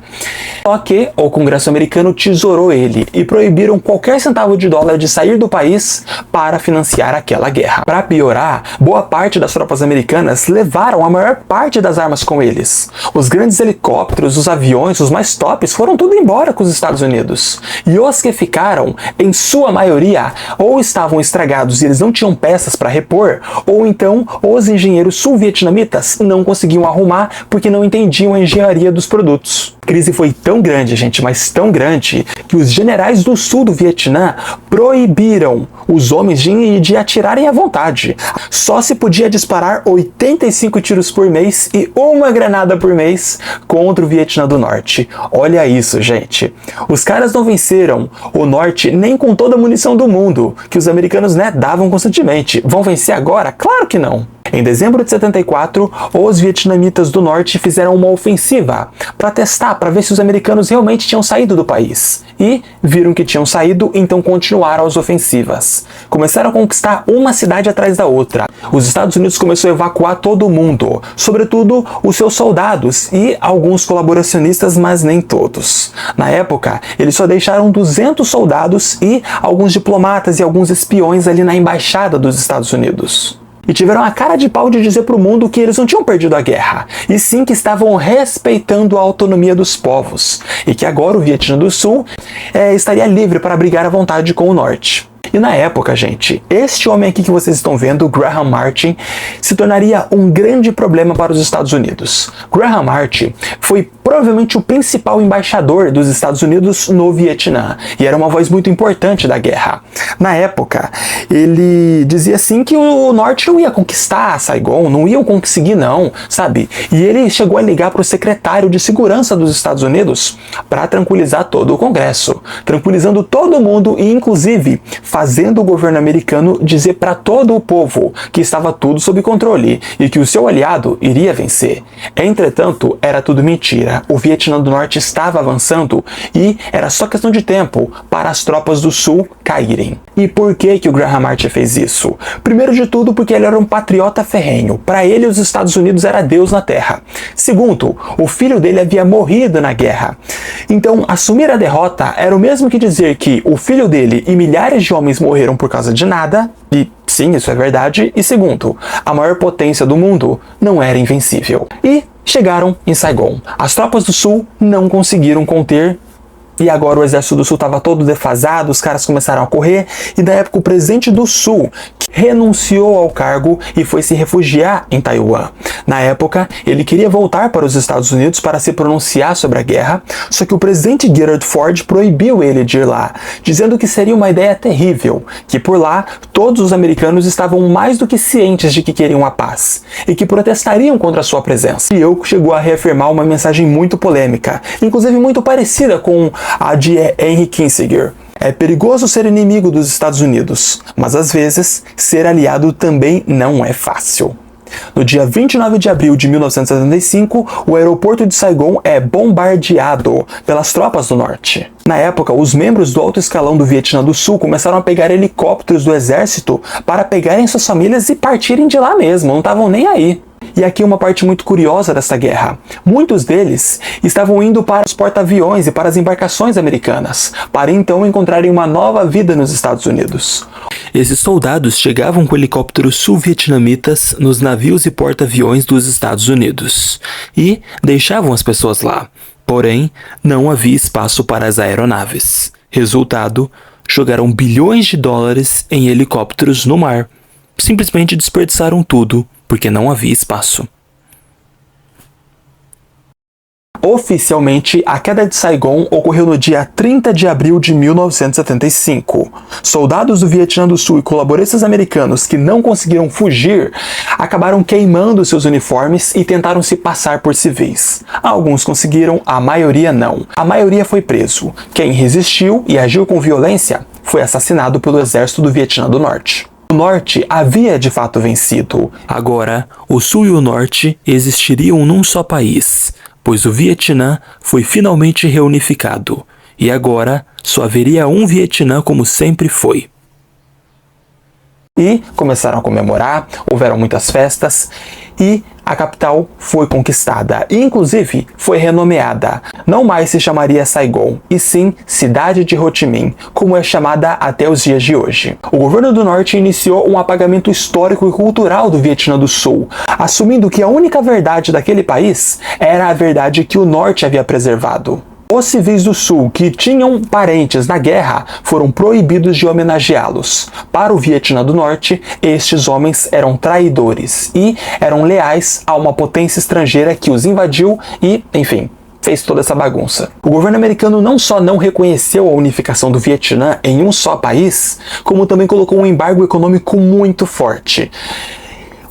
Só que o Congresso americano tesourou ele e proibiram qualquer centavo de dólar de sair do país para financiar aquela guerra. Para piorar, boa parte das tropas americanas levaram a maior parte das armas com eles. Os grandes helicópteros, os aviões, os mais tops foram tudo embora com os Estados Unidos. E os que ficaram, em sua maioria, ou estavam estragados e eles não tinham peças para repor, ou então os engenheiros sul-vietnamitas não conseguiam arrumar porque não entendiam a engenharia dos produtos. A crise foi tão grande, gente, mas tão grande, que os generais do sul do Vietnã proibiram os homens de atirarem à vontade. Só se podia disparar 85 tiros por mês e uma granada por mês contra o Vietnã do Norte. Olha isso, gente. Os caras não venceram o Norte nem com toda a munição do mundo, que os americanos, davam constantemente. Vão vencer agora? Claro que não. Em dezembro de 74, os vietnamitas do Norte fizeram uma ofensiva para testar, para ver se os americanos realmente tinham saído do país. E viram que tinham saído, então continuaram as ofensivas. Começaram a conquistar uma cidade atrás da outra. Os Estados Unidos começaram a evacuar todo mundo, sobretudo os seus soldados e alguns colaboracionistas, mas nem todos. Na época, eles só deixaram 200 soldados e alguns diplomatas e alguns espiões ali na embaixada dos Estados Unidos. E tiveram a cara de pau de dizer para o mundo que eles não tinham perdido a guerra, e sim que estavam respeitando a autonomia dos povos, e que agora o Vietnã do Sul estaria livre para brigar à vontade com o Norte. E na época, gente, este homem aqui que vocês estão vendo, Graham Martin, se tornaria um grande problema para os Estados Unidos. Graham Martin foi provavelmente o principal embaixador dos Estados Unidos no Vietnã, e era uma voz muito importante da guerra. Na época, ele dizia assim que o Norte não ia conquistar Saigon, não iam conseguir não, sabe? E ele chegou a ligar para o secretário de Segurança dos Estados Unidos para tranquilizar todo o Congresso, tranquilizando todo mundo e, inclusive, fazendo o governo americano dizer para todo o povo que estava tudo sob controle e que o seu aliado iria vencer. Entretanto, era tudo mentira. O Vietnã do Norte estava avançando e era só questão de tempo para as tropas do Sul caírem. E por que o Graham Martin fez isso? Primeiro de tudo, porque ele era um patriota ferrenho. Para ele, os Estados Unidos era Deus na Terra. Segundo, o filho dele havia morrido na guerra. Então, assumir a derrota era o mesmo que dizer que o filho dele e milhares de homens morreram por causa de nada, e sim, isso é verdade. E segundo, a maior potência do mundo não era invencível. E chegaram em Saigon. As tropas do Sul não conseguiram conter. E agora o exército do Sul estava todo defasado, os caras começaram a correr, e na época o presidente do Sul renunciou ao cargo e foi se refugiar em Taiwan. Na época, ele queria voltar para os Estados Unidos para se pronunciar sobre a guerra, só que o presidente Gerald Ford proibiu ele de ir lá, dizendo que seria uma ideia terrível, que por lá todos os americanos estavam mais do que cientes de que queriam a paz, e que protestariam contra a sua presença. E Yoko chegou a reafirmar uma mensagem muito polêmica, inclusive muito parecida com a de Henry Kissinger. É perigoso ser inimigo dos Estados Unidos, mas às vezes ser aliado também não é fácil. No dia 29 de abril de 1975, o aeroporto de Saigon é bombardeado pelas tropas do Norte. Na época, os membros do alto escalão do Vietnã do Sul começaram a pegar helicópteros do exército para pegarem suas famílias e partirem de lá mesmo, não estavam nem aí. E aqui uma parte muito curiosa dessa guerra. Muitos deles estavam indo para os porta-aviões e para as embarcações americanas, para então encontrarem uma nova vida nos Estados Unidos. Esses soldados chegavam com helicópteros sul-vietnamitas nos navios e porta-aviões dos Estados Unidos e deixavam as pessoas lá. Porém, não havia espaço para as aeronaves. Resultado, jogaram bilhões de dólares em helicópteros no mar. Simplesmente desperdiçaram tudo, porque não havia espaço. Oficialmente, a queda de Saigon ocorreu no dia 30 de abril de 1975. Soldados do Vietnã do Sul e colaboristas americanos que não conseguiram fugir acabaram queimando seus uniformes e tentaram se passar por civis. Alguns conseguiram, a maioria não. A maioria foi preso. Quem resistiu e agiu com violência foi assassinado pelo exército do Vietnã do Norte. O Norte havia de fato vencido. Agora, o Sul e o Norte existiriam num só país, pois o Vietnã foi finalmente reunificado, e agora só haveria um Vietnã como sempre foi. E começaram a comemorar, houveram muitas festas e a capital foi conquistada. E, inclusive, foi renomeada. Não mais se chamaria Saigon, e sim Cidade de Ho Chi Minh, como é chamada até os dias de hoje. O governo do Norte iniciou um apagamento histórico e cultural do Vietnã do Sul, assumindo que a única verdade daquele país era a verdade que o Norte havia preservado. Os civis do Sul que tinham parentes na guerra foram proibidos de homenageá-los. Para o Vietnã do Norte, estes homens eram traidores e eram leais a uma potência estrangeira que os invadiu e, enfim, fez toda essa bagunça. O governo americano não só não reconheceu a unificação do Vietnã em um só país, como também colocou um embargo econômico muito forte.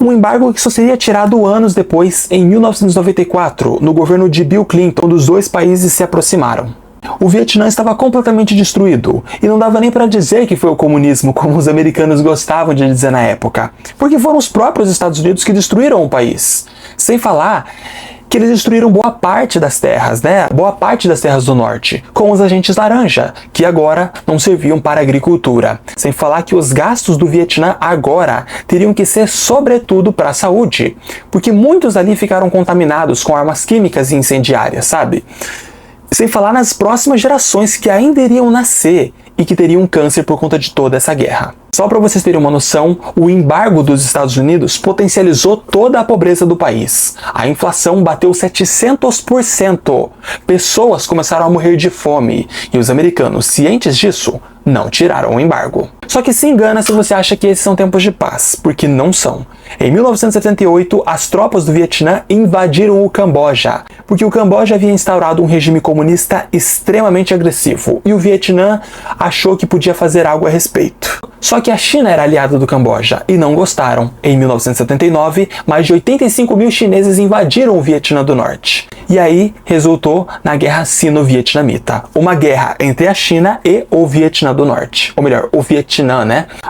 Um embargo que só seria tirado anos depois, em 1994, no governo de Bill Clinton, quando os dois países se aproximaram. O Vietnã estava completamente destruído, e não dava nem para dizer que foi o comunismo, como os americanos gostavam de dizer na época, porque foram os próprios Estados Unidos que destruíram o país. Sem falar que eles destruíram boa parte das terras, Boa parte das terras do norte, com os agentes laranja, que agora não serviam para a agricultura. Sem falar que os gastos do Vietnã agora teriam que ser sobretudo para a saúde, porque muitos ali ficaram contaminados com armas químicas e incendiárias, sabe? Sem falar nas próximas gerações que ainda iriam nascer e que teriam câncer por conta de toda essa guerra. Só para vocês terem uma noção, o embargo dos Estados Unidos potencializou toda a pobreza do país. A inflação bateu 700%. Pessoas começaram a morrer de fome e os americanos, cientes disso, não tiraram o embargo. Só que se engana se você acha que esses são tempos de paz, porque não são. Em 1978, as tropas do Vietnã invadiram o Camboja, porque o Camboja havia instaurado um regime comunista extremamente agressivo, e o Vietnã achou que podia fazer algo a respeito. Só que a China era aliada do Camboja, e não gostaram. Em 1979, mais de 85 mil chineses invadiram o Vietnã do Norte. E aí resultou na Guerra Sino-Vietnamita, uma guerra entre a China e o Vietnã do Norte. Ou melhor, o Vietnã,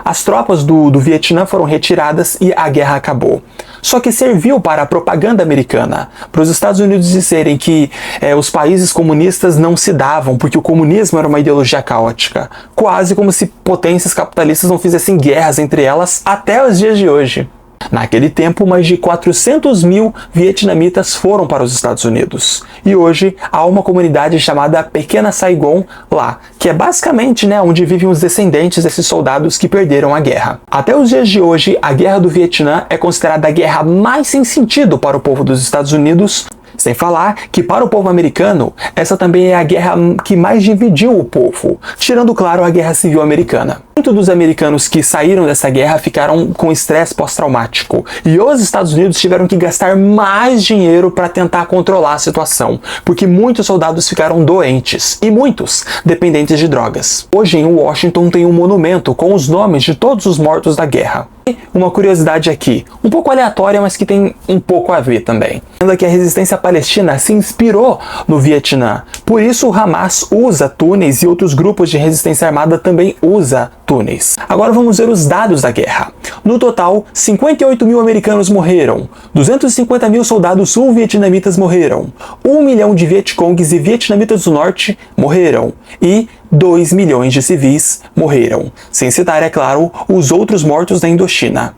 As tropas do Vietnã foram retiradas e a guerra acabou. Só que serviu para a propaganda americana, para os Estados Unidos dizerem que os países comunistas não se davam, porque o comunismo era uma ideologia caótica. Quase como se potências capitalistas não fizessem guerras entre elas até os dias de hoje. Naquele tempo, mais de 400 mil vietnamitas foram para os Estados Unidos. E hoje há uma comunidade chamada Pequena Saigon lá, que é basicamente onde vivem os descendentes desses soldados que perderam a guerra. Até os dias de hoje, a Guerra do Vietnã é considerada a guerra mais sem sentido para o povo dos Estados Unidos, sem falar que para o povo americano, essa também é a guerra que mais dividiu o povo, tirando, claro, a Guerra Civil Americana. Muitos dos americanos que saíram dessa guerra ficaram com estresse pós-traumático, e os Estados Unidos tiveram que gastar mais dinheiro para tentar controlar a situação, porque muitos soldados ficaram doentes, e muitos dependentes de drogas. Hoje em Washington tem um monumento com os nomes de todos os mortos da guerra. E uma curiosidade aqui, um pouco aleatória, mas que tem um pouco a ver também. Ainda que a resistência palestina se inspirou no Vietnã, por isso o Hamas usa túneis e outros grupos de resistência armada também usa túneis. Agora vamos ver os dados da guerra. No total, 58 mil americanos morreram, 250 mil soldados sul-vietnamitas morreram, 1 milhão de vietcongues e vietnamitas do norte morreram e 2 milhões de civis morreram, sem citar, é claro, os outros mortos da Indochina.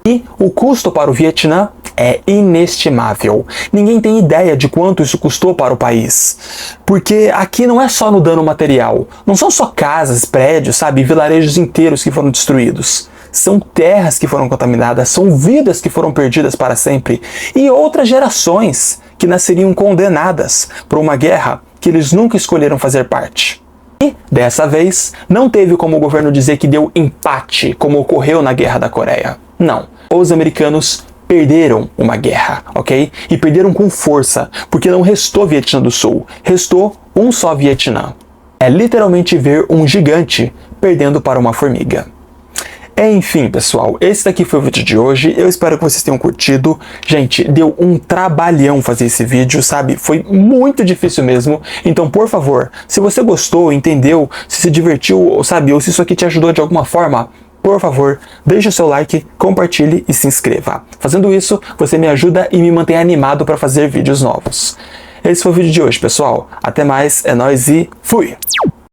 E o custo para o Vietnã é inestimável. Ninguém tem ideia de quanto isso custou para o país. Porque aqui não é só no dano material. Não são só casas, prédios, vilarejos inteiros que foram destruídos. São terras que foram contaminadas, são vidas que foram perdidas para sempre. E outras gerações que nasceriam condenadas por uma guerra que eles nunca escolheram fazer parte. E, dessa vez, não teve como o governo dizer que deu empate, como ocorreu na Guerra da Coreia. Não. Os americanos perderam uma guerra, ok? E perderam com força, porque não restou Vietnã do Sul, restou um só Vietnã. É literalmente ver um gigante perdendo para uma formiga. Enfim, pessoal, esse daqui foi o vídeo de hoje, eu espero que vocês tenham curtido. Gente, deu um trabalhão fazer esse vídeo, Foi muito difícil mesmo, então, por favor, se você gostou, entendeu, se divertiu, ou se isso aqui te ajudou de alguma forma, por favor, deixe o seu like, compartilhe e se inscreva. Fazendo isso, você me ajuda e me mantém animado para fazer vídeos novos. Esse foi o vídeo de hoje, pessoal. Até mais, é nóis e fui!